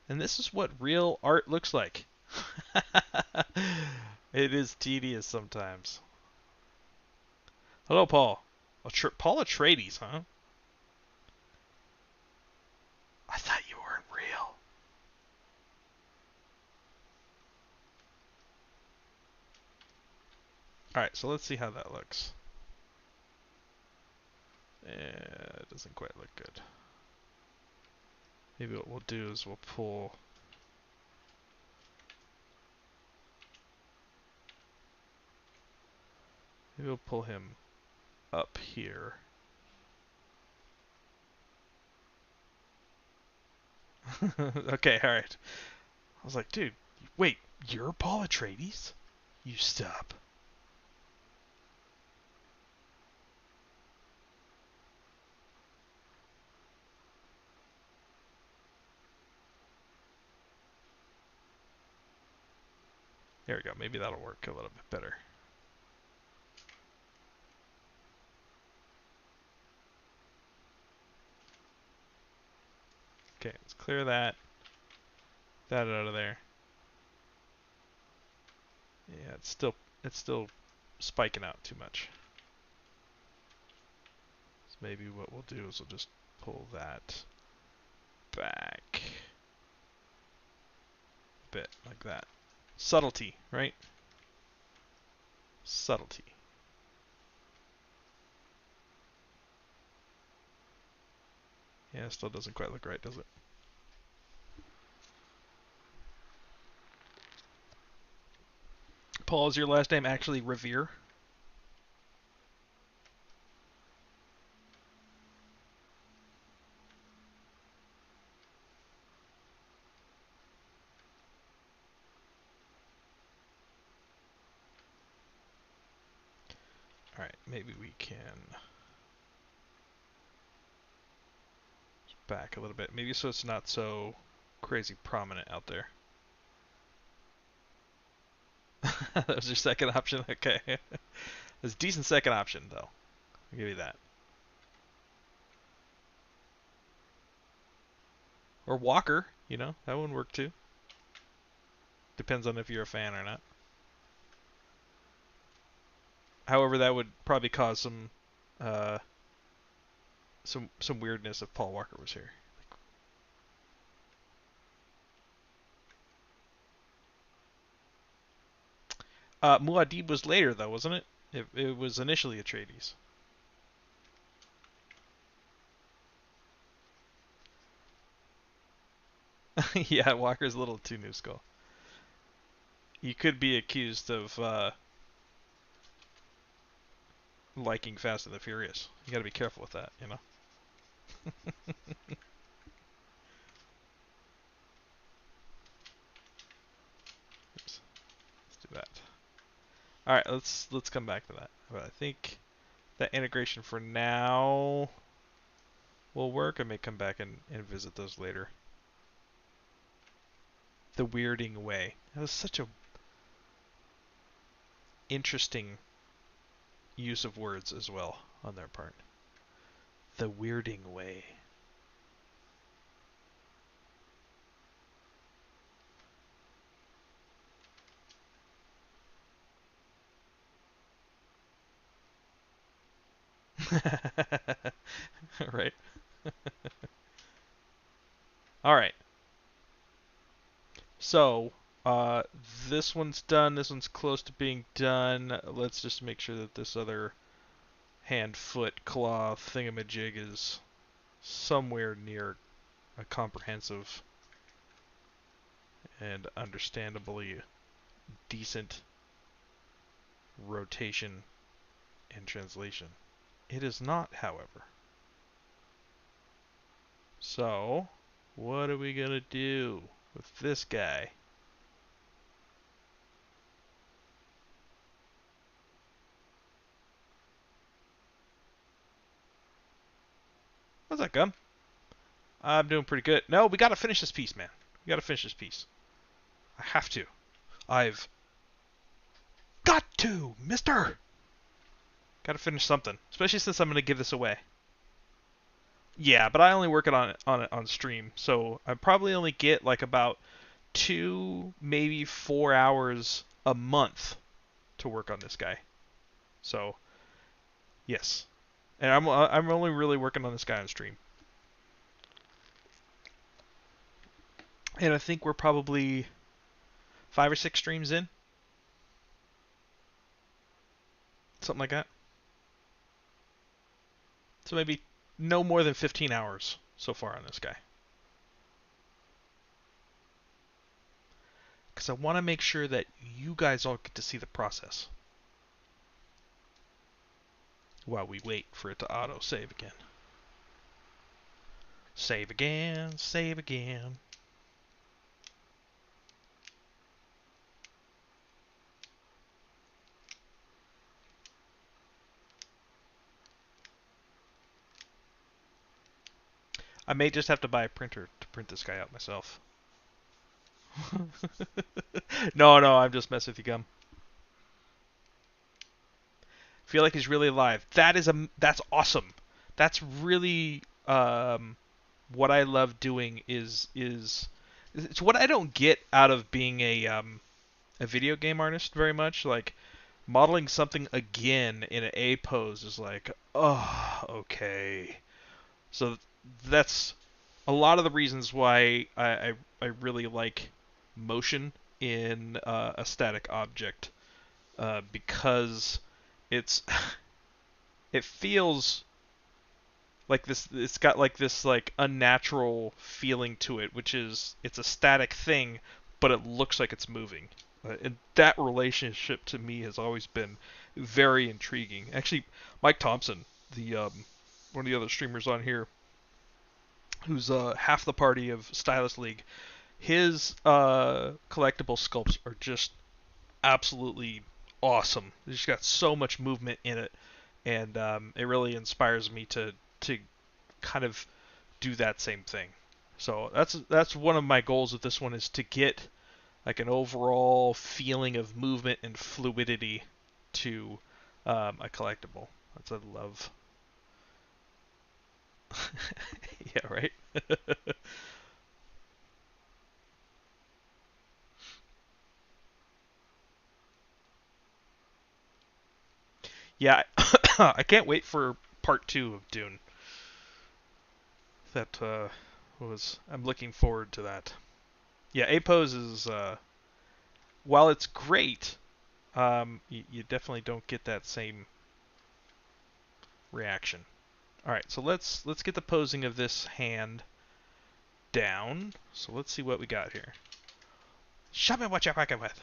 And this is what real art looks like. It is tedious sometimes. Hello, Paul. Paul Atreides, huh? I thought you weren't real. Alright, so let's see how that looks. It doesn't quite look good. Maybe what we'll do is we'll pull... Maybe we'll pull him up here. Okay, alright. I was like, dude, wait, you're Paul Atreides? You stop. There we go. Maybe that'll work a little bit better. Okay, let's clear that out of there. Yeah, it's still spiking out too much. So maybe what we'll do is we'll just pull that back a bit like that. Subtlety, right? Subtlety. Yeah, it still doesn't quite look right, does it? Paul, is your last name actually Revere? Alright, maybe we can back a little bit. Maybe so it's not so crazy prominent out there. That was your second option? Okay. That's a decent second option, though. I'll give you that. Or Walker, you know, that would work too. Depends on if you're a fan or not. However, that would probably cause some weirdness if Paul Walker was here. Muad'Dib was later, though, wasn't it? It was initially Atreides. Yeah, Walker's a little too new school. You could be accused of liking Fast and the Furious. You got to be careful with that, you know. Oops. Let's do that. All right, let's come back to that. But I think that integration for now will work. I may come back and visit those later. The weirding way. That was such a interesting use of words as well on their part. The weirding way. Right. All right. So, this one's done. This one's close to being done. Let's just make sure that this other hand, foot, claw thingamajig is somewhere near a comprehensive and understandably decent rotation and translation. It is not, however. So, what are we gonna do with this guy? How's that, Gum? I'm doing pretty good. No, we gotta finish this piece, man. We gotta finish this piece. I have to. I've got to, mister! Gotta finish something. Especially since I'm gonna give this away. Yeah, but I only work it on stream, so I probably only get like about 2, maybe 4 hours a month to work on this guy. So, yes. And I'm only really working on this guy on stream. And I think we're probably 5 or 6 streams in. Something like that. So maybe no more than 15 hours so far on this guy. Because I want to make sure that you guys all get to see the process while we wait for it to auto-save again. Save again, save again. I may just have to buy a printer to print this guy out myself. No, no, I'm just messing with you, Gum. Feel like he's really alive. That's awesome. That's really what I love doing is it's what I don't get out of being a video game artist very much. Like modeling something again in an A pose is like, oh, okay. So that's a lot of the reasons why I really like motion in a static object because it's it feels like this. It's got like this like unnatural feeling to it, which is it's a static thing, but it looks like it's moving. And that relationship to me has always been very intriguing. Actually, Mike Thompson, the one of the other streamers on here, who's half the party of Stylus League, his collectible sculpts are just absolutely awesome. It's got so much movement in it, and it really inspires me to kind of do that same thing. So that's one of my goals with this one is to get like an overall feeling of movement and fluidity to a collectible. That's what I love. Yeah, right. Yeah, I can't wait for part two of Dune. That was I'm looking forward to that. Yeah, A pose is while it's great, you definitely don't get that same reaction. All right, so let's get the posing of this hand down. So let's see what we got here. Show me what you're working with.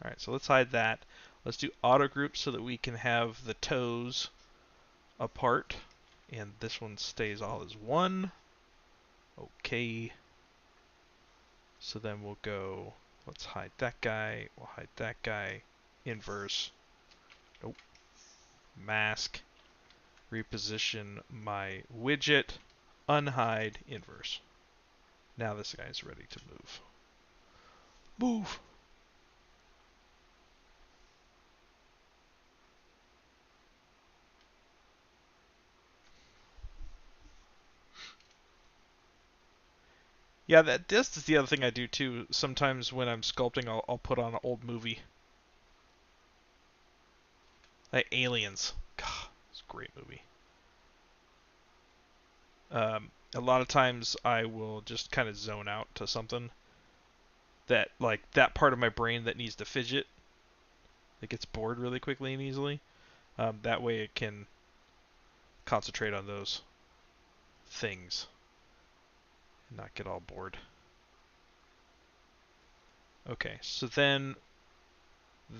All right, so let's hide that. Let's do auto group so that we can have the toes apart, and this one stays all as one. Okay. So then we'll go. Let's hide that guy. We'll hide that guy. Inverse. Nope. Mask. Reposition my widget. Unhide. Inverse. Now this guy's ready to move. Move! Yeah, this is the other thing I do too. Sometimes when I'm sculpting, I'll put on an old movie. Like Aliens. God, it's a great movie. A lot of times I will just kind of zone out to something that, like, that part of my brain that needs to fidget. It gets bored really quickly and easily. That way it can concentrate on those things and not get all bored. Okay, so then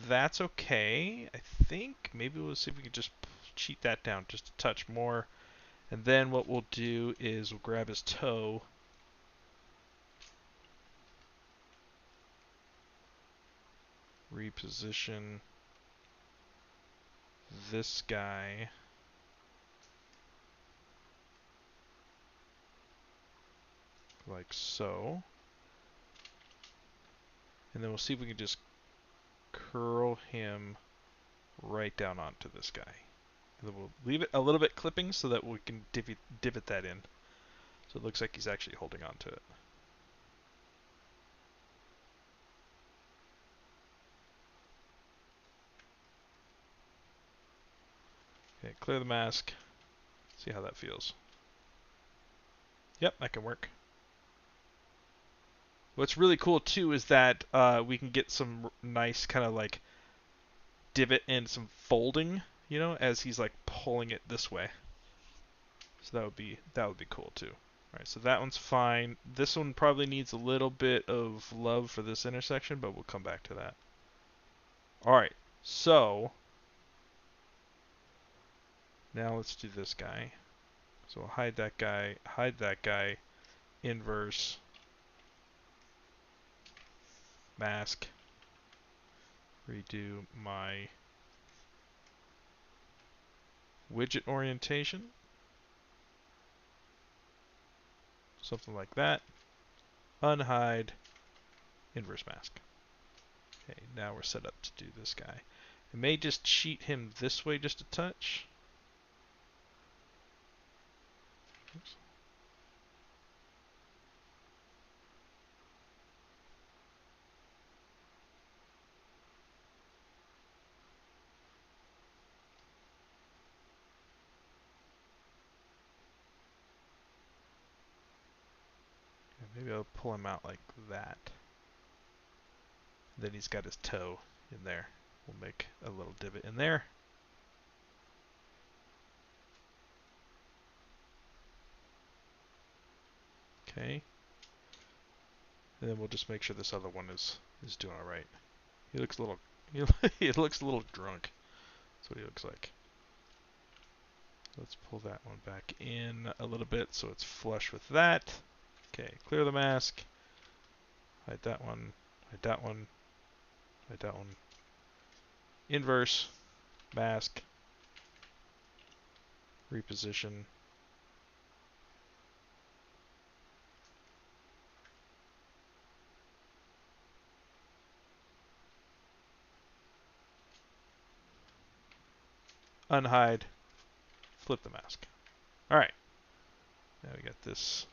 that's okay. I think maybe we'll see if we can just cheat that down just a touch more. And then what we'll do is we'll grab his toe. Reposition this guy. Like so. And then we'll see if we can just curl him right down onto this guy. And then we'll leave it a little bit clipping so that we can divot that in. So it looks like he's actually holding on to it. Okay, clear the mask. See how that feels. Yep, that can work. What's really cool too is that we can get some nice kind of like divot and some folding, you know, as he's like pulling it this way. So that would be cool too. All right, so that one's fine. This one probably needs a little bit of love for this intersection, but we'll come back to that. All right, so now let's do this guy. So we'll hide that guy, inverse, mask, redo my widget orientation. something like that. Unhide, inverse mask. Okay, now we're set up to do this guy. I may just cheat him this way just a touch. Oops. Maybe I'll pull him out like that. Then he's got his toe in there. We'll make a little divot in there. Okay. And then we'll just make sure this other one is doing all right. He looks a little he looks a little drunk. That's what he looks like. Let's pull that one back in a little bit so it's flush with that. Okay, clear the mask. Hide that one. Hide that one. Hide that one. Inverse. Mask. Reposition. Unhide. Flip the mask. Alright. Now we got this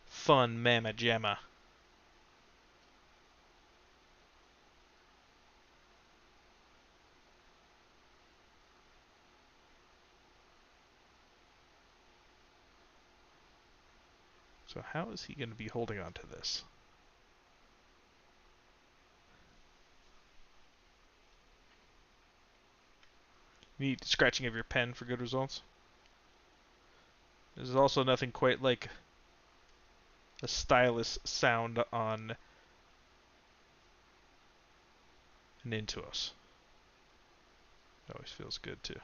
fun mamma jamma. So how is he going to be holding on to this? Need scratching of your pen for good results. There's also nothing quite like a stylus sound on an Intuos. That always feels good too.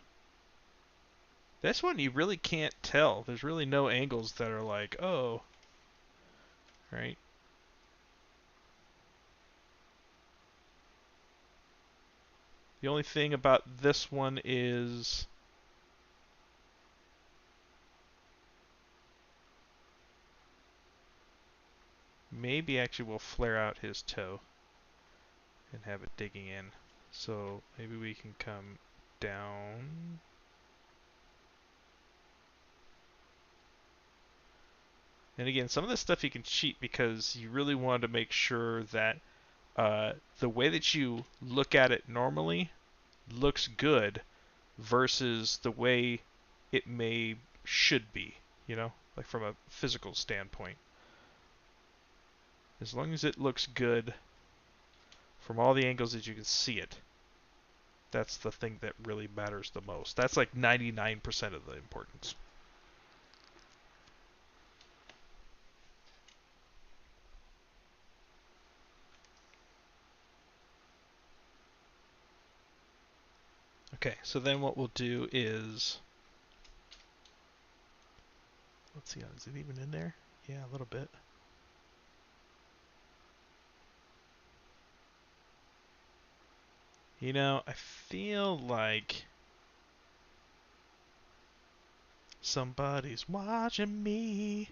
This one you really can't tell. There's really no angles that are like, oh, right? The only thing about this one is maybe actually we'll flare out his toe and have it digging in. So maybe we can come down. And again, some of this stuff you can cheat because you really want to make sure that the way that you look at it normally looks good versus the way it should be, you know, like from a physical standpoint. As long as it looks good from all the angles that you can see it, that's the thing that really matters the most. That's like 99% of the importance. Okay, so then what we'll do is, let's see, is it even in there? Yeah, a little bit. You know, I feel like somebody's watching me.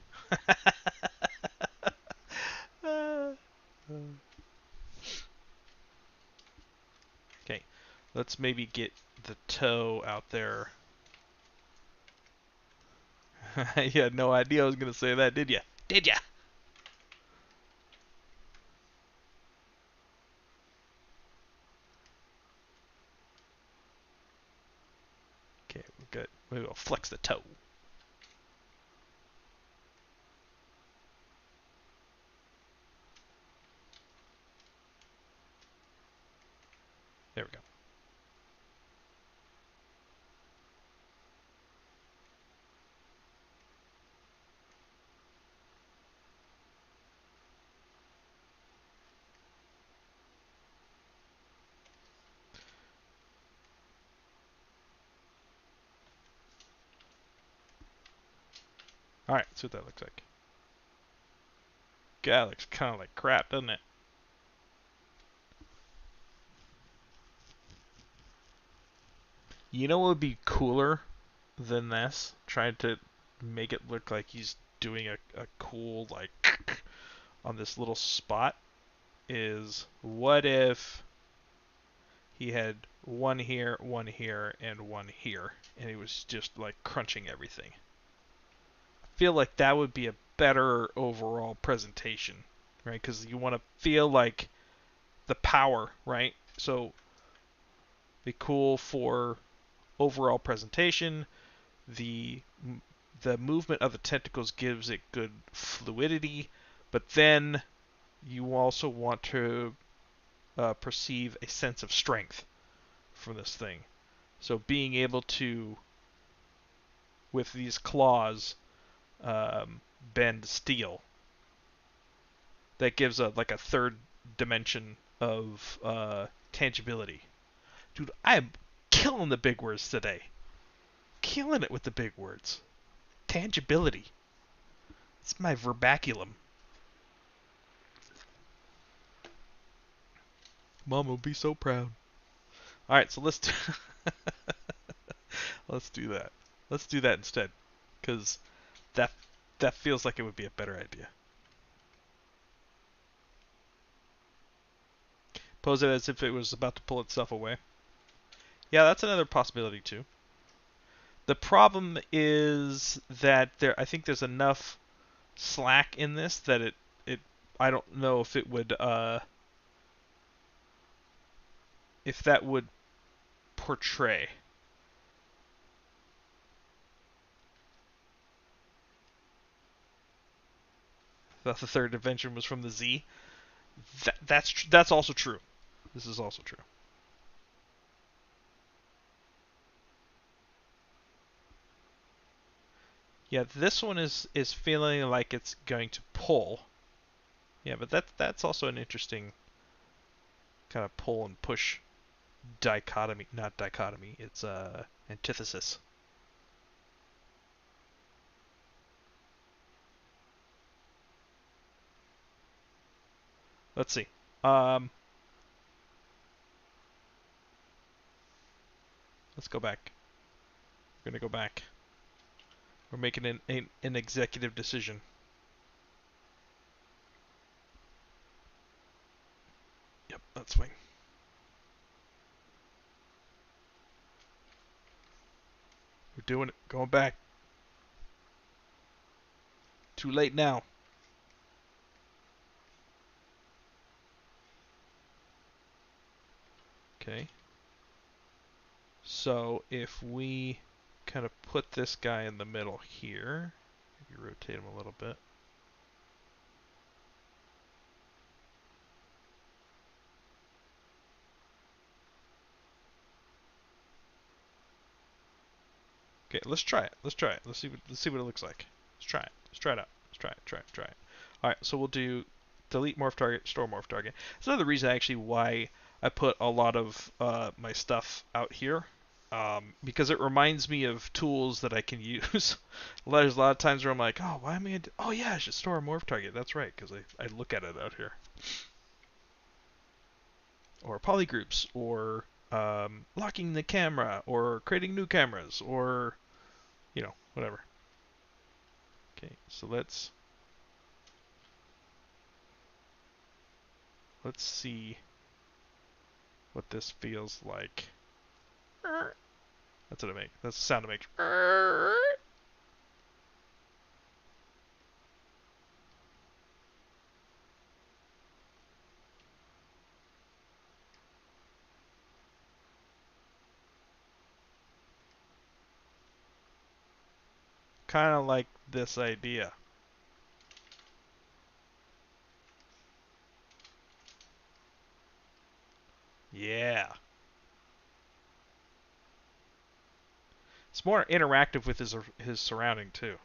Okay, let's maybe get the toe out there. You had no idea I was going to say that, did you? Did ya? Okay, we're good. Maybe we'll flex the toe. There we go. Alright, let's see what that looks like. God, that looks kind of like crap, doesn't it? You know what would be cooler than this? Trying to make it look like he's doing a cool like on this little spot is what if he had one here, and one here, and he was just like crunching everything. I feel like that would be a better overall presentation, right? Because you want to feel like the power, right? So be cool for overall presentation. The the movement of the tentacles gives it good fluidity, but then you also want to perceive a sense of strength from this thing. So being able to, with these claws, bend steel, that gives a like a third dimension of tangibility. Dude, I'm killing the big words today. Killing it with the big words. Tangibility. It's my verbaculum. Mom will be so proud. All right, so let's let's do that. Let's do that instead, because that that feels like it would be a better idea. Pose it as if it was about to pull itself away. Yeah, that's another possibility too. The problem is that I think there's enough slack in this that it I don't know if it would if that would portray. That the third dimension was from the Z. That's also true. This is also true. Yeah, this one is feeling like it's going to pull. Yeah, but that's also an interesting kind of pull and push dichotomy. Not dichotomy. It's antithesis. Let's see. Let's go back. We're gonna go back. We're making an executive decision. Yep, that's fine. We're doing it. Going back. Too late now. Okay. So if we kind of put this guy in the middle here, maybe rotate him a little bit. Okay, let's try it. Let's try it. Let's see what it looks like. Let's try it. Let's try it out. Let's try it. Try it. All right. So we'll do delete morph target, store morph target. That's another reason actually why I put a lot of my stuff out here, because it reminds me of tools that I can use. There's a lot of times where I'm like, oh, why am I? Oh yeah, I should store a morph target. That's right, because I look at it out here. Or polygroups, or locking the camera, or creating new cameras, or whatever. Okay, so let's see what this feels like. That's what it makes. That's the sound it makes. Kind of like this idea. Yeah. It's more interactive with his surrounding too.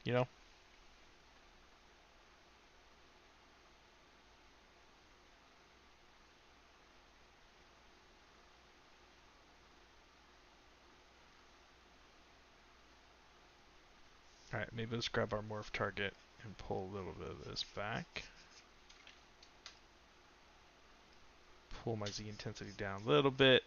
You know? Alright, maybe let's grab our morph target and pull a little bit of this back. Pull my Z intensity down a little bit.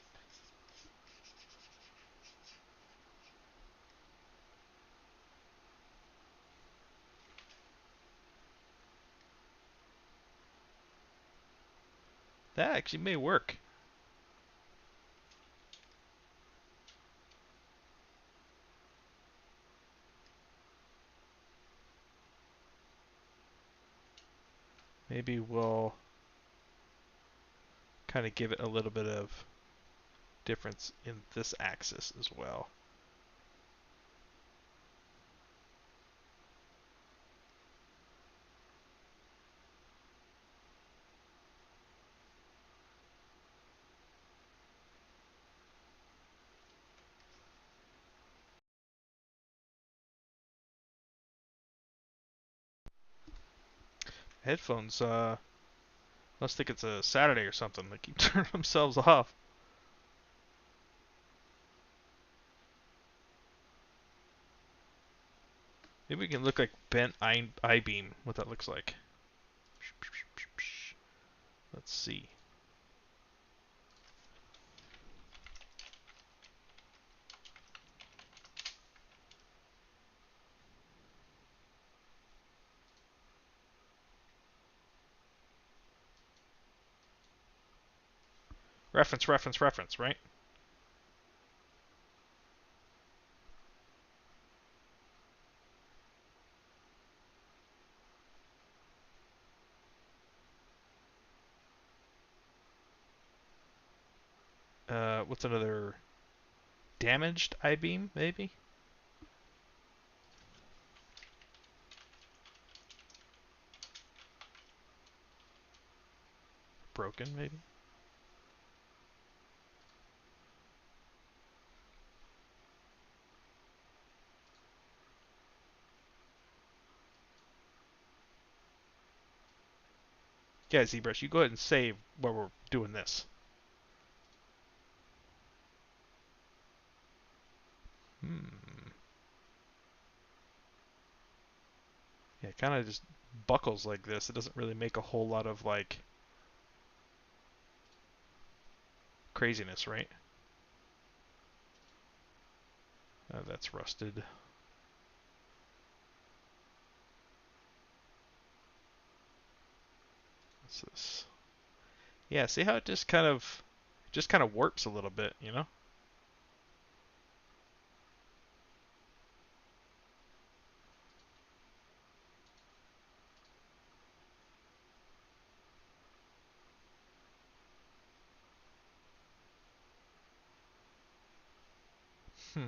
That actually may work. Maybe we'll kind of give it a little bit of difference in this axis as well. Headphones, must think it's a Saturday or something. They keep turning themselves off. Maybe we can look like bent I-beam, what that looks like. Let's see. Reference, reference, reference, right? What's another damaged I-beam, maybe? Broken, maybe? Yeah, ZBrush, you go ahead and save while we're doing this. Yeah, it kind of just buckles like this. It doesn't really make a whole lot of, like, craziness, right? That's rusted. What's this? Yeah, see how it just kind of warps a little bit, you know? Hmm.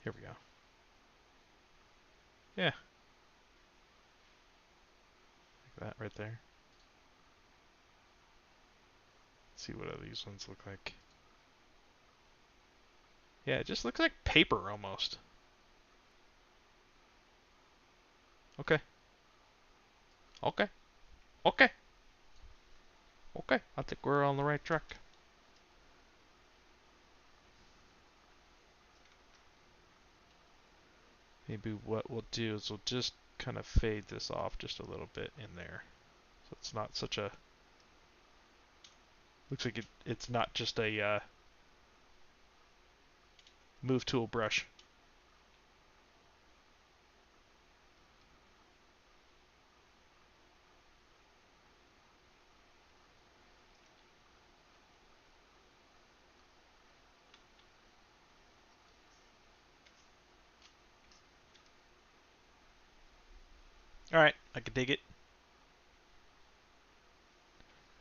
Here we go. Yeah, like that right there. Let's see what these ones look like. Yeah, it just looks like paper almost. Okay. Okay. Okay. Okay. I think we're on the right track. Maybe what we'll do is we'll just kind of fade this off just a little bit in there. So it's not such a... Looks like it's not just a move tool brush. Alright, I can dig it.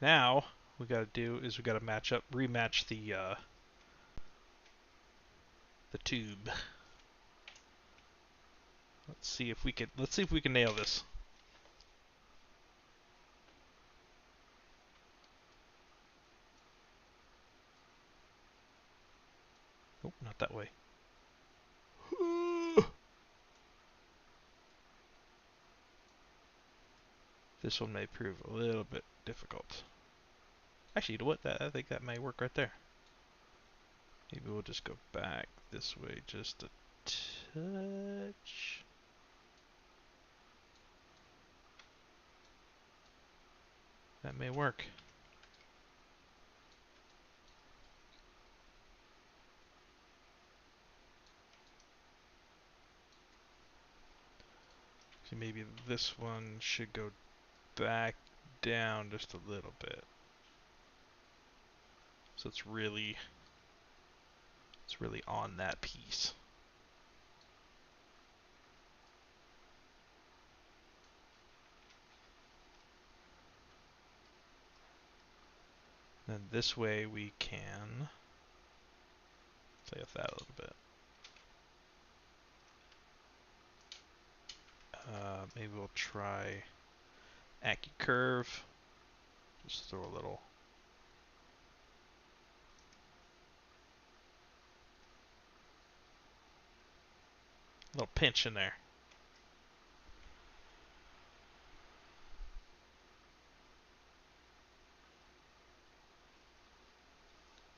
Now, we gotta do is we gotta rematch the tube. Let's see if we can nail this. Nope, not that way. This one may prove a little bit difficult. Actually, you know what? I think that may work right there. Maybe we'll just go back this way just a touch. That may work. See, maybe this one should go back down just a little bit. So it's really on that piece. Then this way we can play with that a little bit. Maybe we'll try AccuCurve. Just throw a little pinch in there.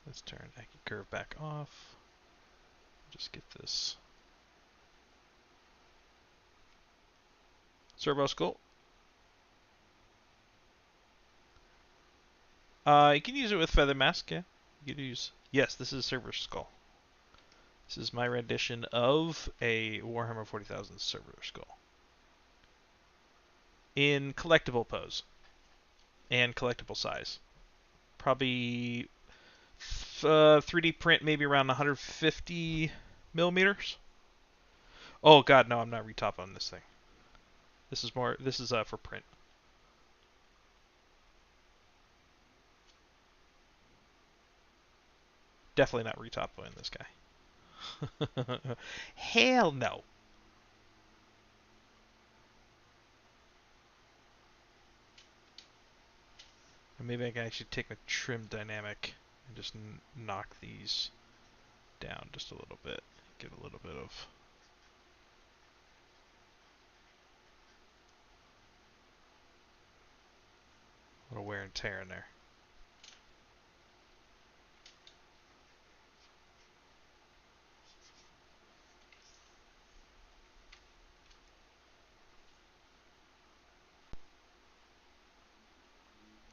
Let's turn AccuCurve back off. Just get this servo skull. You can use it with feather mask, yeah. You can use. Yes, this is server skull. This is my rendition of a Warhammer 40,000 server skull in collectible pose and collectible size. Probably 3D print maybe around 150 millimeters. Oh god, no, I'm not retop on this thing. This is for print. Definitely not retopoing this guy. Hell no. Or maybe I can actually take my trim dynamic and just knock these down just a little bit. Get a little bit of little wear and tear in there.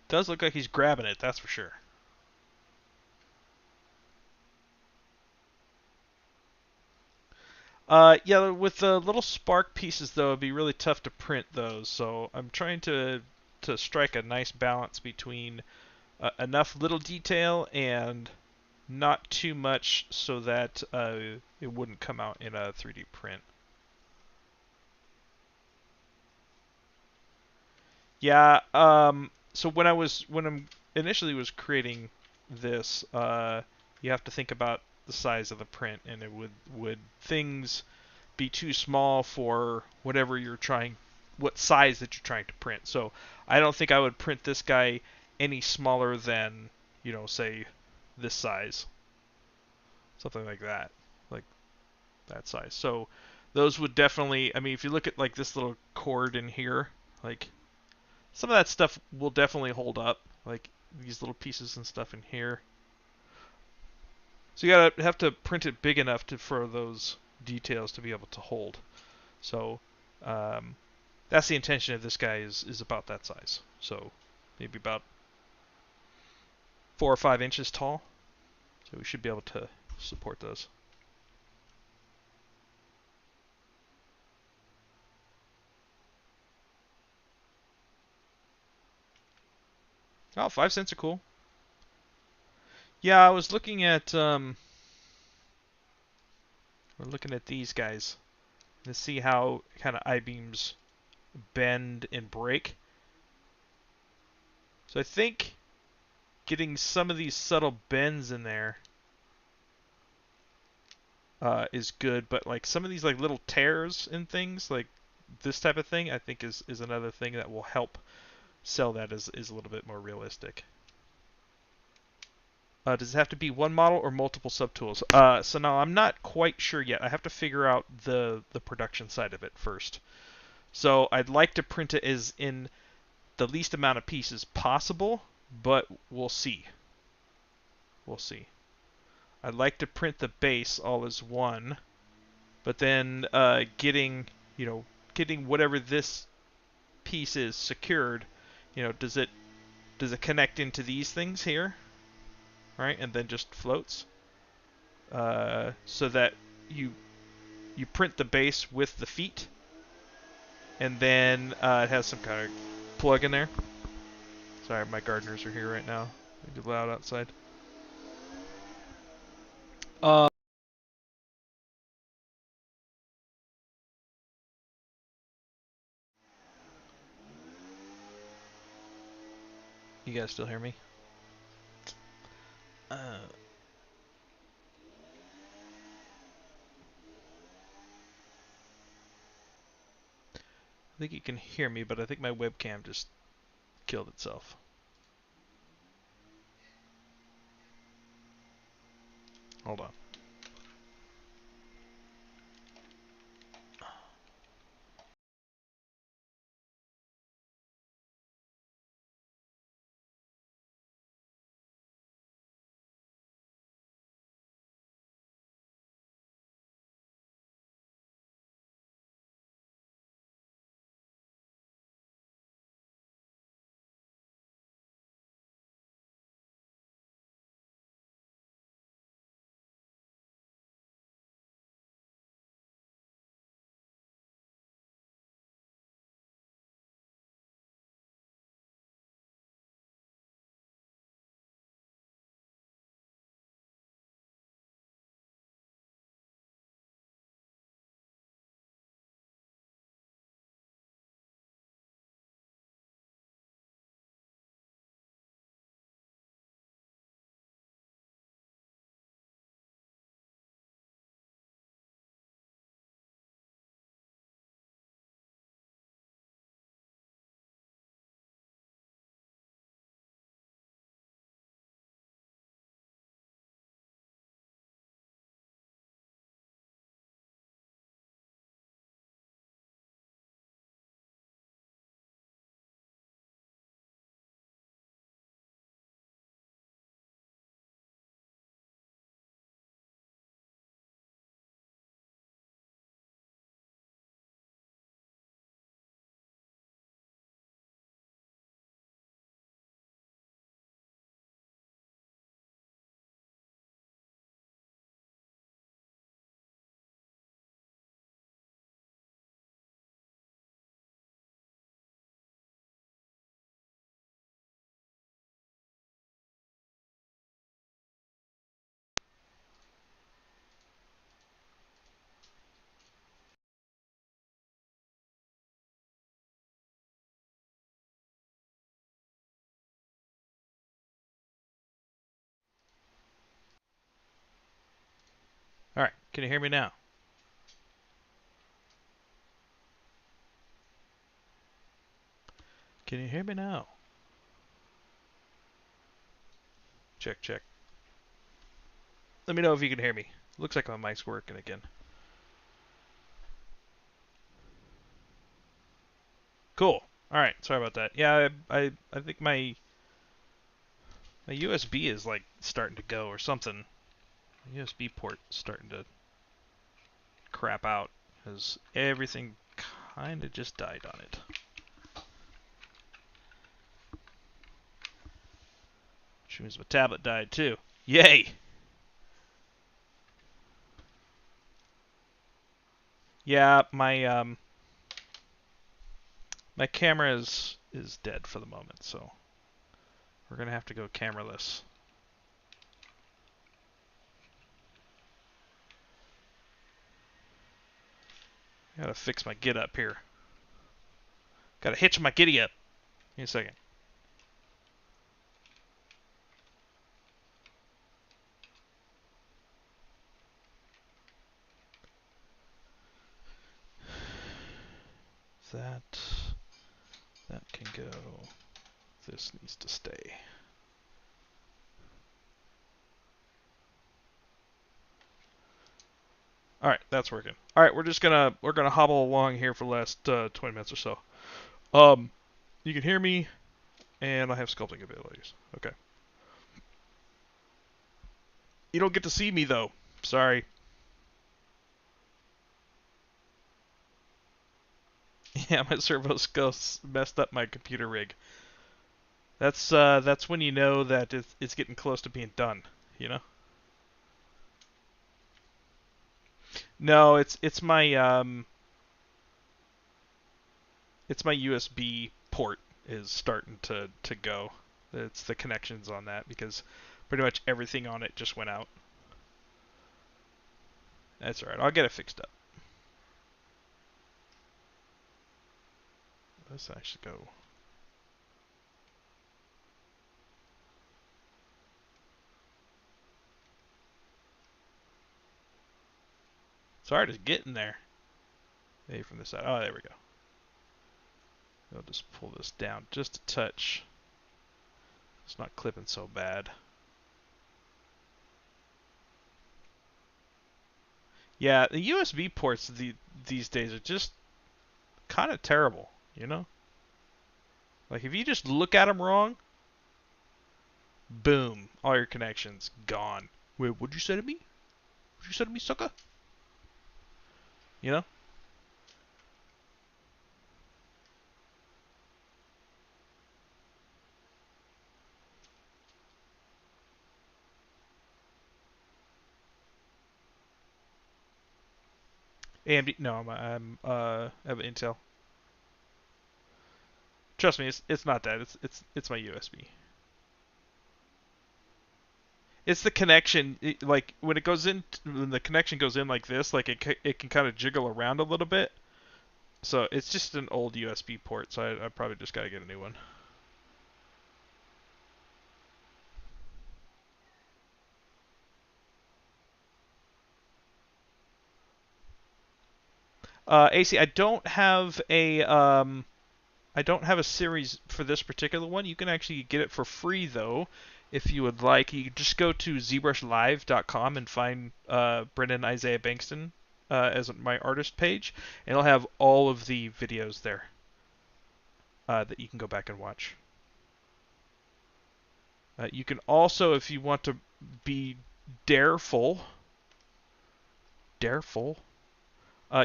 Does look like he's grabbing it, that's for sure. Yeah, with the little spark pieces though, it'd be really tough to print those. So I'm trying to strike a nice balance between enough little detail and not too much so that it wouldn't come out in a 3D print. Yeah. So when I'm initially was creating this, you have to think about the size of the print, and it would things be too small for whatever what size that you're trying to print. So I don't think I would print this guy any smaller than, say this size, something like that, like that size. So those would definitely, I mean, if you look at like this little cord in here, like some of that stuff will definitely hold up, like these little pieces and stuff in here. So you have to print it big enough for those details to be able to hold. So that's the intention of this guy is about that size. So maybe about 4 or 5 inches tall. So we should be able to support those. Oh, 5 cents are cool. Yeah, I was looking at we're looking at these guys to see how kind of I-beams bend and break. So I think getting some of these subtle bends in there is good, but like some of these like little tears and things, like this type of thing, I think is another thing that will help sell that as a little bit more realistic. Does it have to be one model or multiple subtools? So now I'm not quite sure yet. I have to figure out the production side of it first. So I'd like to print it as in the least amount of pieces possible, but we'll see. We'll see. I'd like to print the base all as one, but then getting whatever this piece is secured, does it connect into these things here, right? And then just floats, so that you print the base with the feet, and then it has some kind of plug in there. Sorry, my gardeners are here right now. It's loud outside. You guys still hear me? I think you can hear me, but I think my webcam just killed itself. Hold on. All right, can you hear me now? Can you hear me now? Check, check. Let me know if you can hear me. Looks like my mic's working again. Cool. All right, sorry about that. Yeah, I think my USB is like starting to go or something. My USB port is starting to crap out because everything kind of just died on it. Which means my tablet died too. Yay! Yeah, my camera is dead for the moment, so we're gonna have to go cameraless. Gotta fix my get up here. Gotta hitch my giddy up. Give me a second. That can go. This needs to stay. All right, that's working. All right, we're gonna hobble along here for the last 20 minutes or so. You can hear me, and I have sculpting abilities. Okay. You don't get to see me though. Sorry. Yeah, my servos messed up my computer rig. That's when you know that it's getting close to being done. You know. No, it's my it's my USB port is starting to go. It's the connections on that because pretty much everything on it just went out. That's alright. I'll get it fixed up. Let's actually go. Sorry to get in there. Maybe from this side. Oh, there we go. I'll just pull this down just a touch. It's not clipping so bad. Yeah, the USB ports these days are just kind of terrible, you know? Like if you just look at them wrong, boom, all your connections gone. Wait, what'd you say to me? What'd you say to me, sucker? You know? AMD? No, I have Intel. Trust me, it's not that. It's my USB. It's the connection. Like when it goes in, when the connection goes in like this, like it can kind of jiggle around a little bit. So it's just an old USB port. So I probably just gotta get a new one. AC, I don't have a series for this particular one. You can actually get it for free though, if you would like. You can just go to ZBrushLive.com and find Brendon Isaiah Bengtson as my artist page, and it'll have all of the videos there that you can go back and watch. You can also, if you want to be dareful,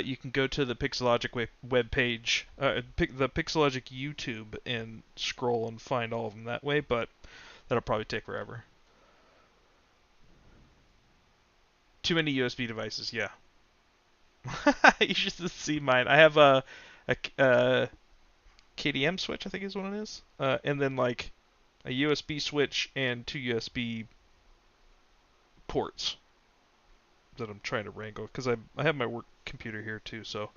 you can go to the Pixelogic web page, the Pixelogic YouTube, and scroll and find all of them that way, but that'll probably take forever. Too many USB devices, yeah. You should see mine. I have a KDM switch, I think is what it is, and then like a USB switch and two USB ports that I'm trying to wrangle because I have my work computer here too, so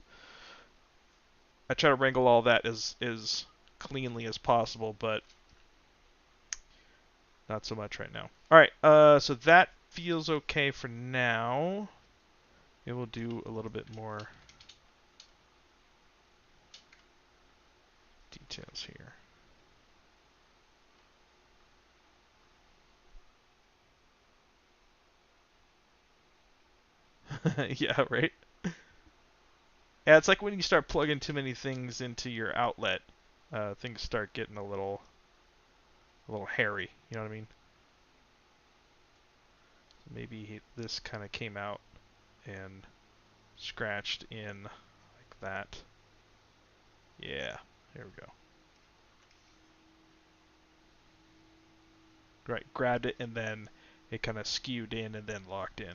I try to wrangle all that as cleanly as possible, but not so much right now. All right, so that feels okay for now. It will do a little bit more details here. Yeah, right? Yeah, it's like when you start plugging too many things into your outlet, things start getting a little hairy. You know what I mean? Maybe this kind of came out and scratched in like that. Yeah, here we go. Right, grabbed it and then it kind of skewed in and then locked in.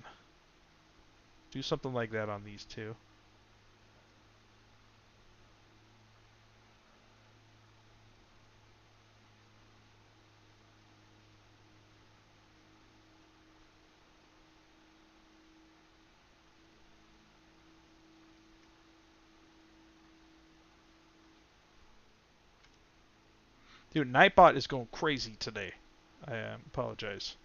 Do something like that on these two. Dude, Nightbot is going crazy today. I apologize.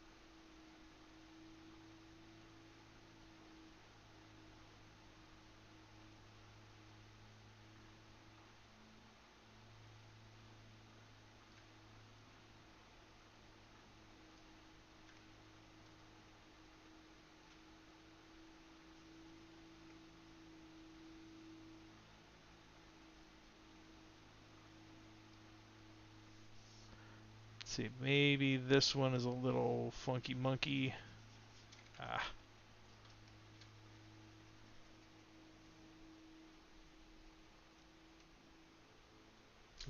Let's see, maybe this one is a little funky monkey. Ah.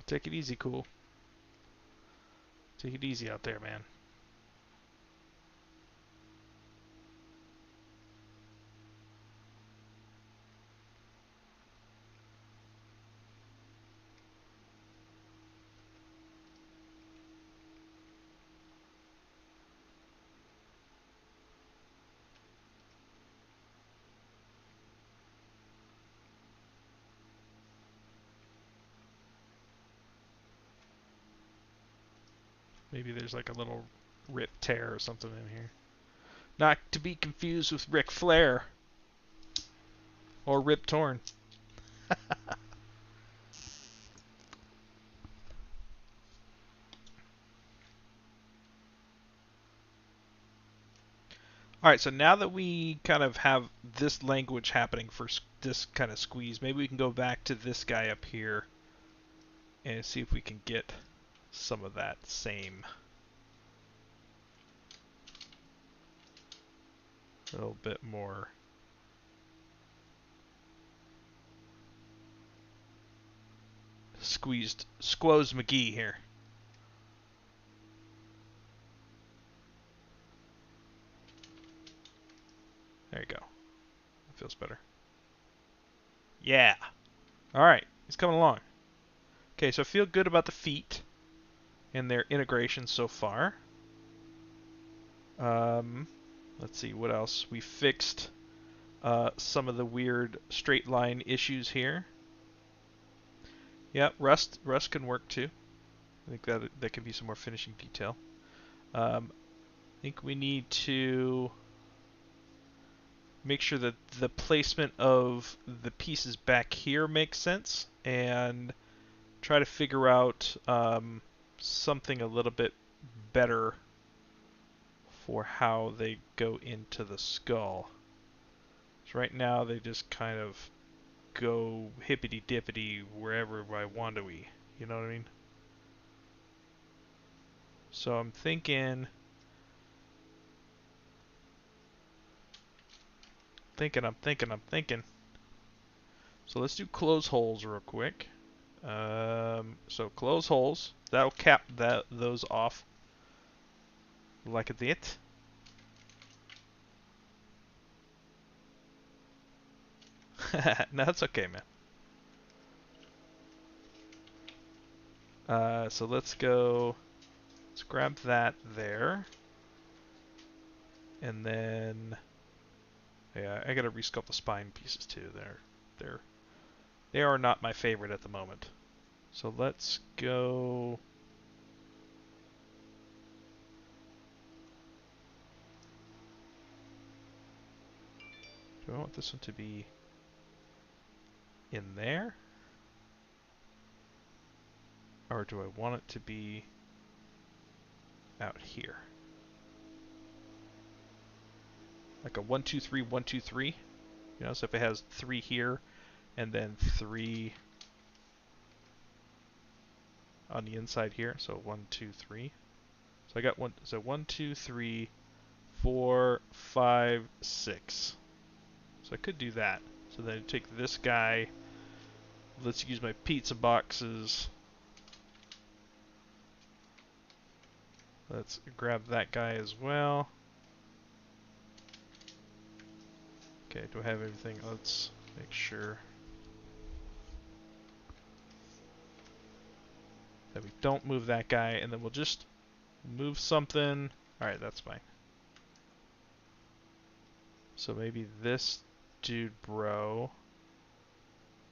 Take it easy, cool. Take it easy out there, man. Maybe there's like a little rip tear or something in here. Not to be confused with Ric Flair or Rip Torn. All right, so now that we kind of have this language happening for this kind of squeeze, maybe we can go back to this guy up here and see if we can get some of that same. A little bit more. Squoze McGee here. There you go. That feels better. Yeah. All right, he's coming along. Okay, so I feel good about the feet and their integration so far. Let's see, what else? We fixed some of the weird straight line issues here. Yeah, rust can work too. I think that can be some more finishing detail. I think we need to make sure that the placement of the pieces back here makes sense, and try to figure out something a little bit better for how they go into the skull. So right now they just kind of go hippity dippity wherever I want to be. You know what I mean? So I'm thinking. So let's do close holes real quick. So close holes. That'll cap those off like that. No, that's okay, man. So let's go. Let's grab that there, and then yeah, I gotta resculpt the spine pieces too. They are not my favorite at the moment. So let's go. Do I want this one to be in there? Or do I want it to be out here? Like a 1, 2, 3, 1, 2, 3. You know, so if it has 3 here and then 3 on the inside here, so 1, 2, 3. So I got 1, 2, 3, 4, 5, 6. So I could do that. So then I take this guy. Let's use my pizza boxes. Let's grab that guy as well. Okay, do I have everything? Let's make sure that we don't move that guy, and then we'll just move something. Alright, that's fine. So maybe this dude bro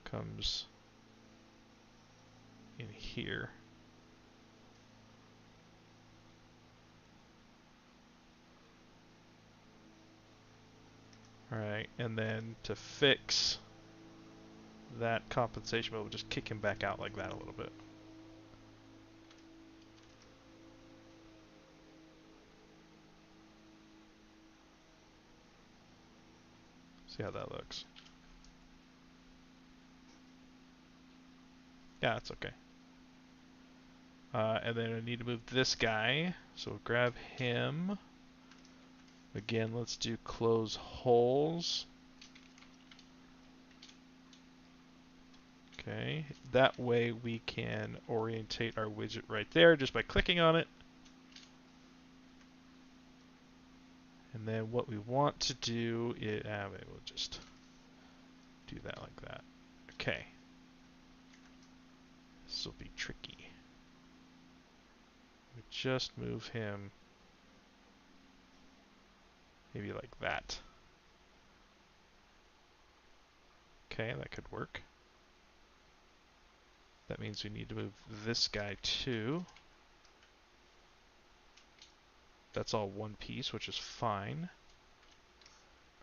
comes in here. Alright, and then to fix that compensation, we'll just kick him back out like that a little bit. See how that looks. Yeah, that's okay. And then I need to move this guy, so we'll grab him. Again, let's do close holes. Okay, that way we can orientate our widget right there just by clicking on it. And then what we want to do is, we'll just do that like that. Okay. This will be tricky. We just move him maybe like that. Okay, that could work. That means we need to move this guy too. that's all one piece, which is fine.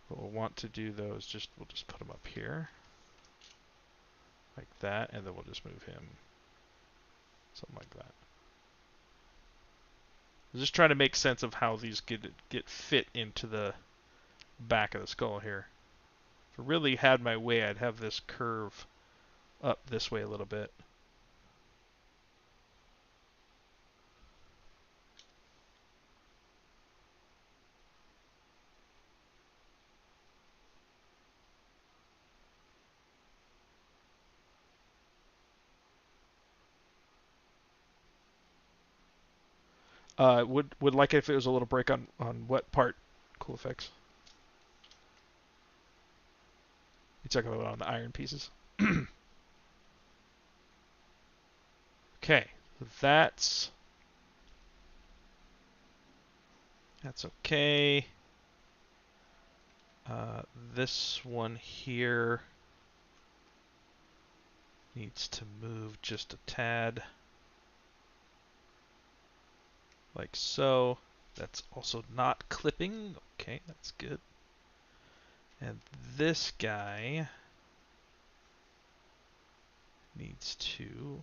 What we'll want to do though is we'll just put him up here. Like that, and then we'll just move him. Something like that. I'm just trying to make sense of how these get fit into the back of the skull here. If I really had my way, I'd have this curve up this way a little bit. Would like it if it was a little break on what part? Cool effects. You talking about on the iron pieces? Okay, so that's okay. This one here needs to move just a tad, like so. That's also not clipping. Okay, that's good. And this guy needs to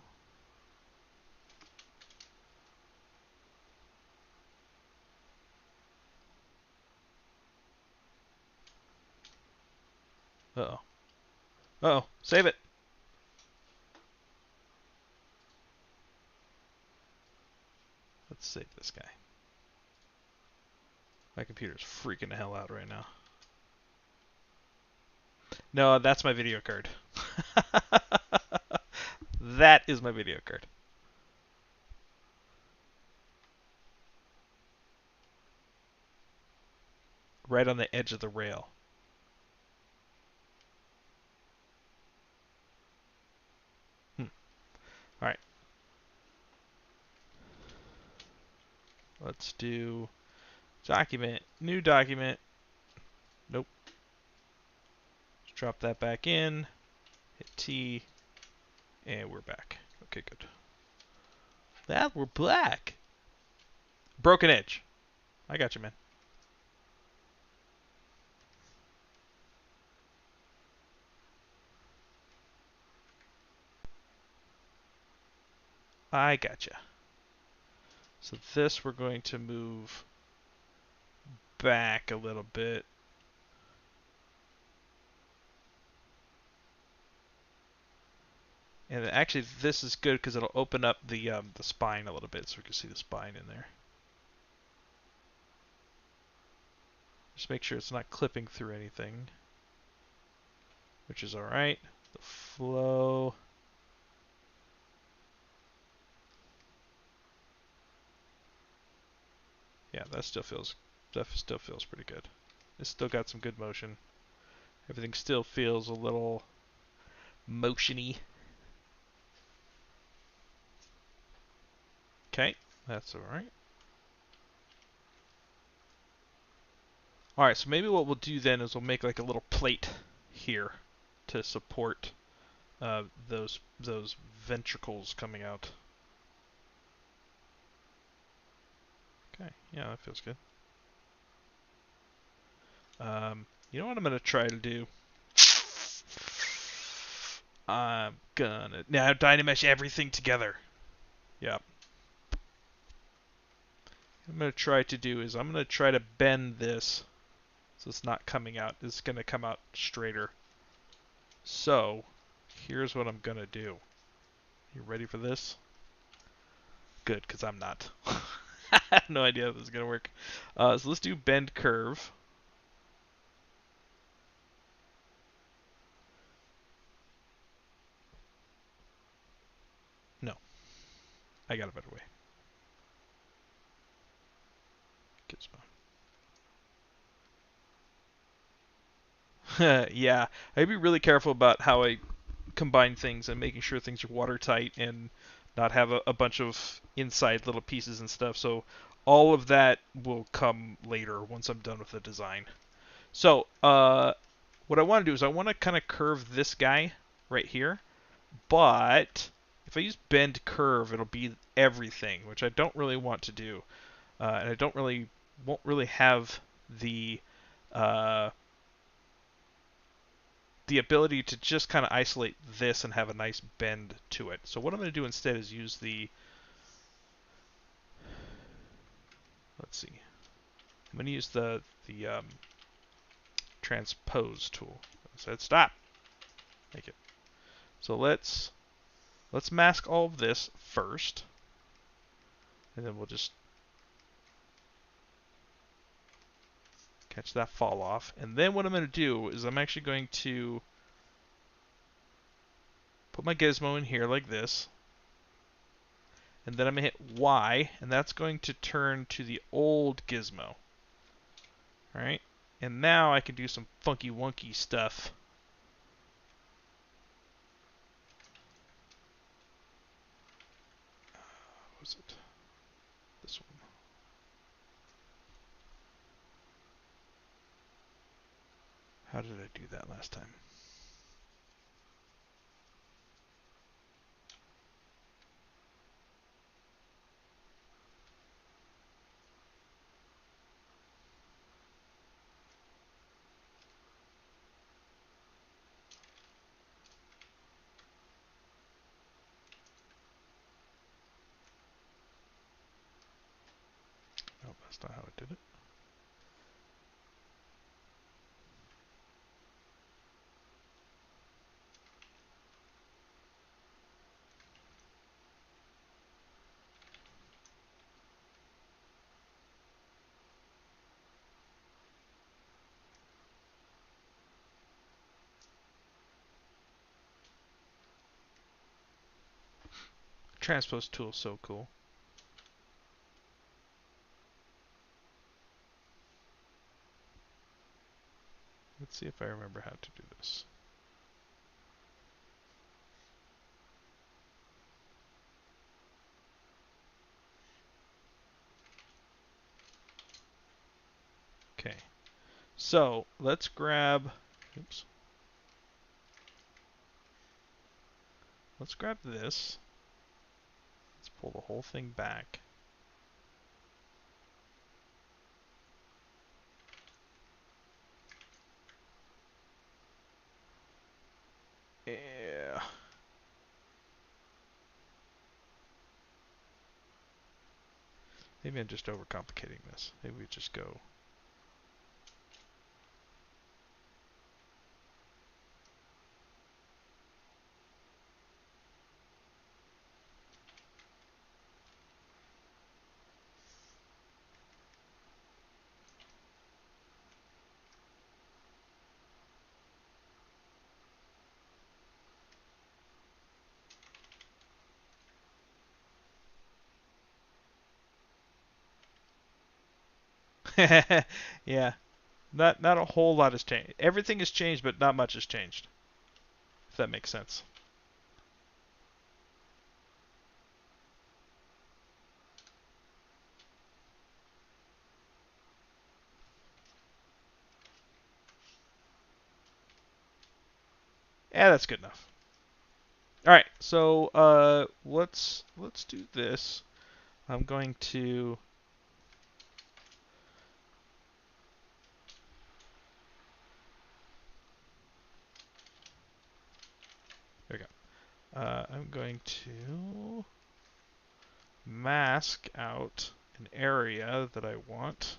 uh-oh. Uh-oh, save it. Let's save this guy. My computer's freaking the hell out right now. No, that's my video card. That is my video card. Right on the edge of the rail. Alright. Let's do document, new document. Nope. Let's drop that back in. Hit T. And we're back. Okay, good. That we're black. Broken edge. I got you, man. I gotcha. So this we're going to move back a little bit. And actually this is good because it'll open up the spine a little bit so we can see the spine in there. Just make sure it's not clipping through anything, which is alright. The flow. Yeah, that still feels pretty good. It's still got some good motion. Everything still feels a little motiony. Okay, that's alright. Alright, so maybe what we'll do then is we'll make like a little plate here to support those ventricles coming out. Okay, yeah, that feels good. You know what I'm going to try to do? I'm gonna now Dynamesh everything together. Yep. What I'm going to try to do is I'm going to try to bend this so it's not coming out. It's going to come out straighter. So, here's what I'm going to do. You ready for this? Good, because I'm not. I have no idea if this is going to work. So let's do bend curve. No. I got a better way. Yeah, I'd be really careful about how I combine things and making sure things are watertight and not have a bunch of inside little pieces and stuff. So all of that will come later once I'm done with the design. So what I want to do is I want to kind of curve this guy right here, but if I use bend curve, it'll be everything, which I don't really want to do. And I don't really won't really have the uh, the ability to just kind of isolate this and have a nice bend to it. So what I'm going to do instead is use the, let's see, I'm going to use the transpose tool. I said stop. Make it. So let's mask all of this first, and then we'll just catch that fall off. And then what I'm going to do is I'm actually going to put my gizmo in here like this, and then I'm going to hit Y, and that's going to turn to the old gizmo. Alright? And now I can do some funky wonky stuff. What was it? This one. How did I do that last time? No, that's not how I did it. Transpose tool is so cool. Let's see if I remember how to do this. Okay. So let's grab, oops. Let's grab this. Let's pull the whole thing back. Yeah. Maybe I'm just overcomplicating this. Maybe we just go. Yeah. Not a whole lot has changed. Everything has changed, but not much has changed. If that makes sense. Yeah, that's good enough. All right, so let's do this. I'm going to. There we go. I'm going to mask out an area that I want.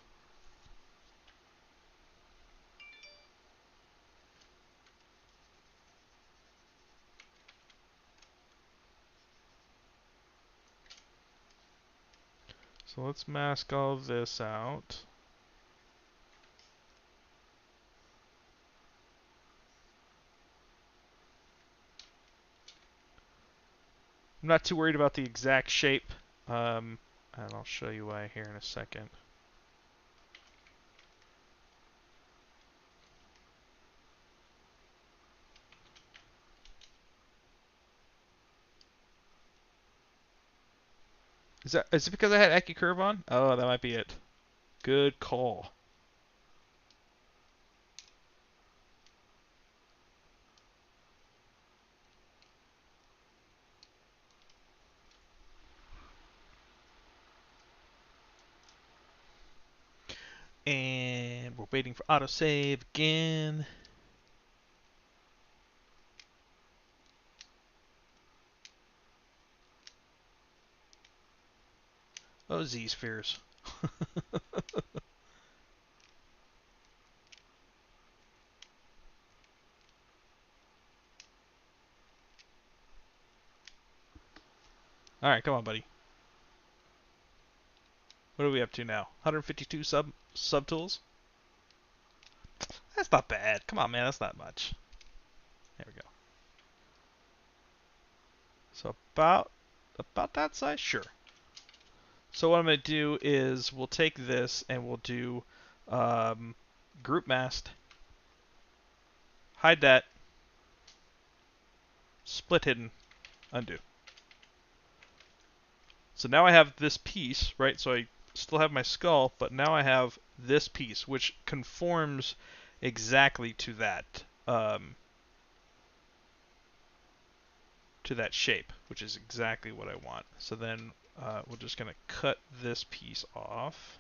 So let's mask all of this out. I'm not too worried about the exact shape, and I'll show you why here in a second. Is it because I had AccuCurve on? Oh, that might be it. Good call. And we're waiting for autosave again. Oh, Z-spheres. Alright, come on, buddy. What are we up to now? 152 subtools? That's not bad. Come on, man, that's not much. There we go. So about that size? Sure. So what I'm going to do is we'll take this and we'll do group mask, hide that, split hidden, undo. So now I have this piece, right? So I still have my skull, but now I have this piece, which conforms exactly to that shape, which is exactly what I want. So then we're just going to cut this piece off.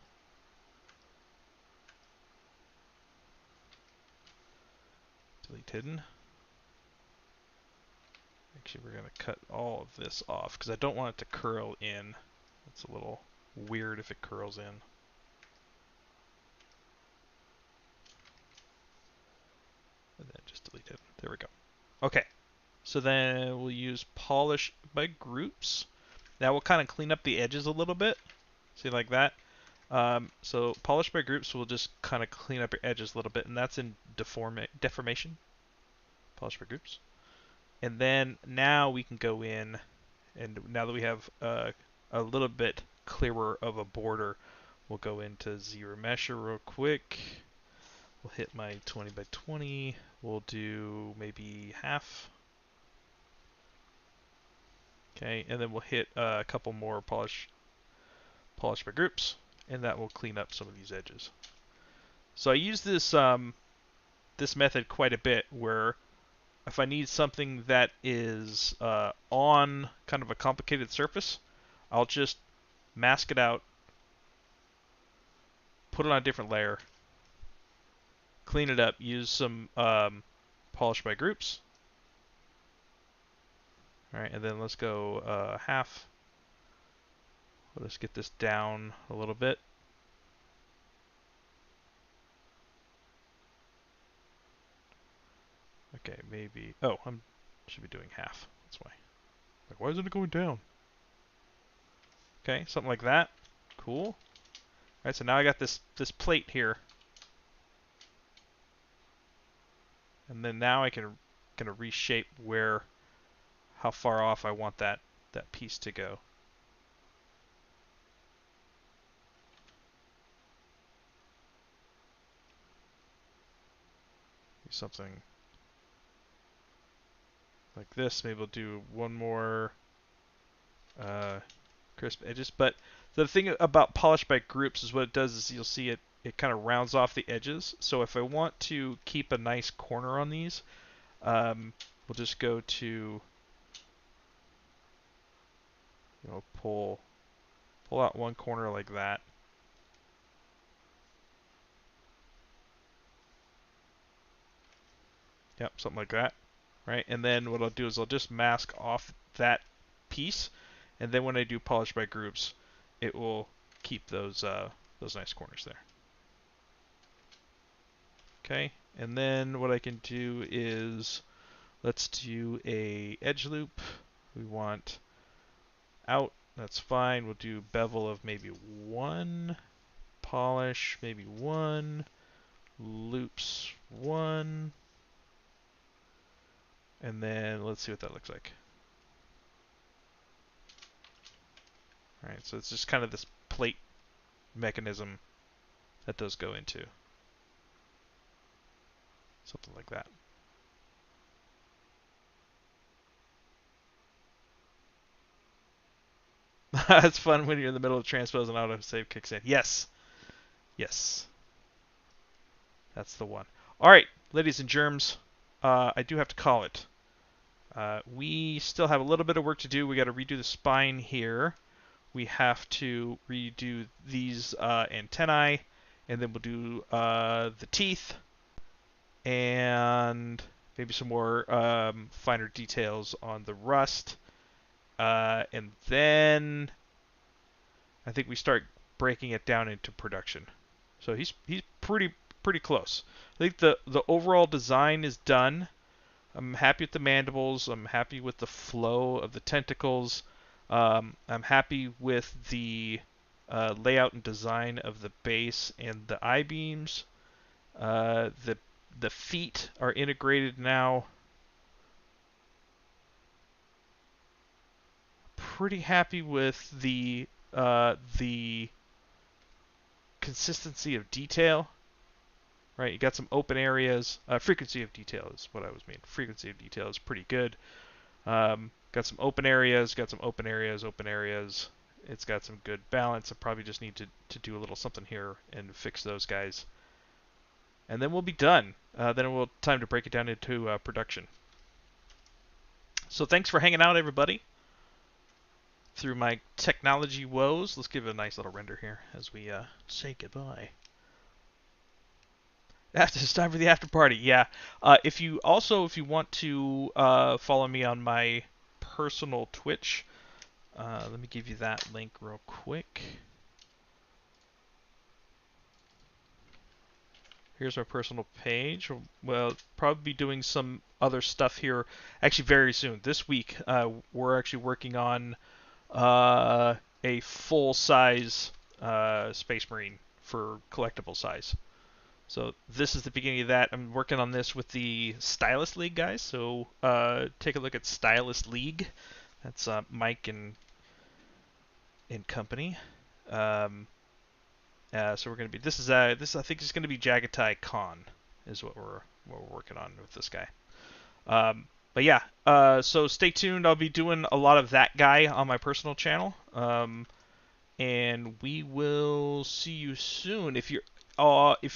Delete hidden. Actually, we're going to cut all of this off because I don't want it to curl in. It's a little weird if it curls in. And then just delete it. There we go. Okay. So then we'll use polish by groups. Now we'll kind of clean up the edges a little bit. See, like that. So polish by groups will just kind of clean up your edges a little bit, and that's in deformation. Polish by groups. And then now we can go in, and now that we have a little bit clearer of a border, we'll go into ZRemesher real quick. We'll hit my 20 by 20. We'll do maybe half. Okay, and then we'll hit a couple more polish by groups, and that will clean up some of these edges. So I use this this method quite a bit, where if I need something that is on kind of a complicated surface, I'll just mask it out, put it on a different layer, clean it up, use some polish by groups. All right, and then let's go half. Let's get this down a little bit. Okay, maybe. Oh, I should be doing half. That's why. Like, why isn't it going down? Okay, something like that. Cool. All right, so now I got this plate here, and then now I can kind of reshape how far off I want that piece to go. Something like this. Maybe we'll do one more crisp edges. But the thing about polish by groups is what it does is you'll see it kind of rounds off the edges. So if I want to keep a nice corner on these, we'll just go to pull out one corner like that. Yep, something like that, right? And then what I'll do is I'll just mask off that piece, and then when I do polish by groups, it will keep those nice corners there. Okay, and then what I can do is let's do a edge loop. We want out. That's fine. We'll do bevel of maybe 1, polish maybe 1, loops 1. And then let's see what that looks like. Alright, so it's just kind of this plate mechanism that those go into. Something like that. It's fun when you're in the middle of transpose and autosave kicks in. Yes. Yes. That's the one. Alright, ladies and germs, I do have to call it. We still have a little bit of work to do. We got to redo the spine here. We have to redo these antennae, and then we'll do the teeth and maybe some more finer details on the rust. And then I think we start breaking it down into production. So he's pretty close. I think the overall design is done. I'm happy with the mandibles. I'm happy with the flow of the tentacles. I'm happy with the layout and design of the base and the I-beams. The feet are integrated now. Pretty happy with the consistency of detail. Right, you got some open areas. Frequency of detail is what I was meaning. Frequency of detail is pretty good. Got some open areas. Got some open areas. Open areas. It's got some good balance. I probably just need to do a little something here and fix those guys. And then we'll be done. Then we'll time to break it down into production. So thanks for hanging out, everybody. Through my technology woes. Let's give it a nice little render here as we say goodbye. It's time for the after party. Yeah. If you want to follow me on my personal Twitch, let me give you that link real quick. Here's our personal page. We'll probably be doing some other stuff here actually very soon. This week, we're actually working on a full-size Space Marine for collectible size. So this is the beginning of that. I'm working on this with the Stylus League guys. So take a look at Stylus League. That's Mike and company. So we're going to be. This I think is going to be Jagatai Khan is what we're working on with this guy. But yeah. So stay tuned. I'll be doing a lot of that guy on my personal channel. And we will see you soon. If you're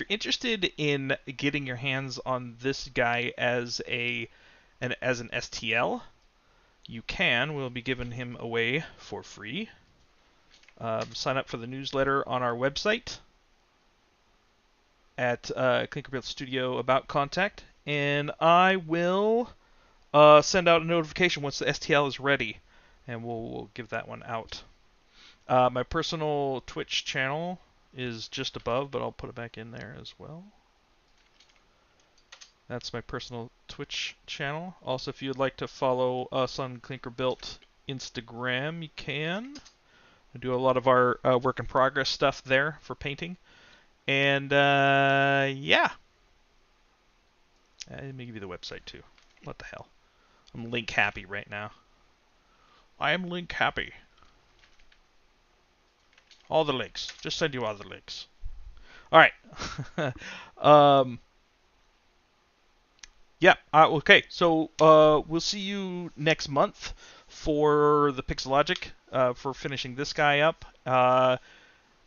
interested in getting your hands on this guy as an STL, you can. We'll be giving him away for free. Sign up for the newsletter on our website at Clinkerbuild Studio about contact, and I will send out a notification once the STL is ready, and we'll give that one out. My personal Twitch channel is just above, but I'll put it back in there as well. That's my personal Twitch channel. Also, if you'd like to follow us on Clinkerbuilt Instagram, you can. I do a lot of our work in progress stuff there for painting. And yeah. Let me give you the website too. What the hell? I'm link happy right now. I am link happy. All the links. Just send you all the links. All right. Yeah. Okay. So we'll see you next month for the Pixelogic for finishing this guy up.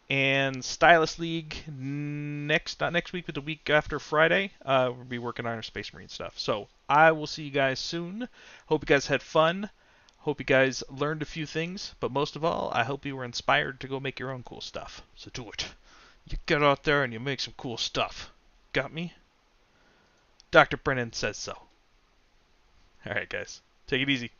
And Stylus League not next week, but the week after Friday. We'll be working on our Space Marine stuff. So I will see you guys soon. Hope you guys had fun. Hope you guys learned a few things, but most of all, I hope you were inspired to go make your own cool stuff. So do it. You get out there and you make some cool stuff. Got me? Dr. Brendon says so. Alright, guys. Take it easy.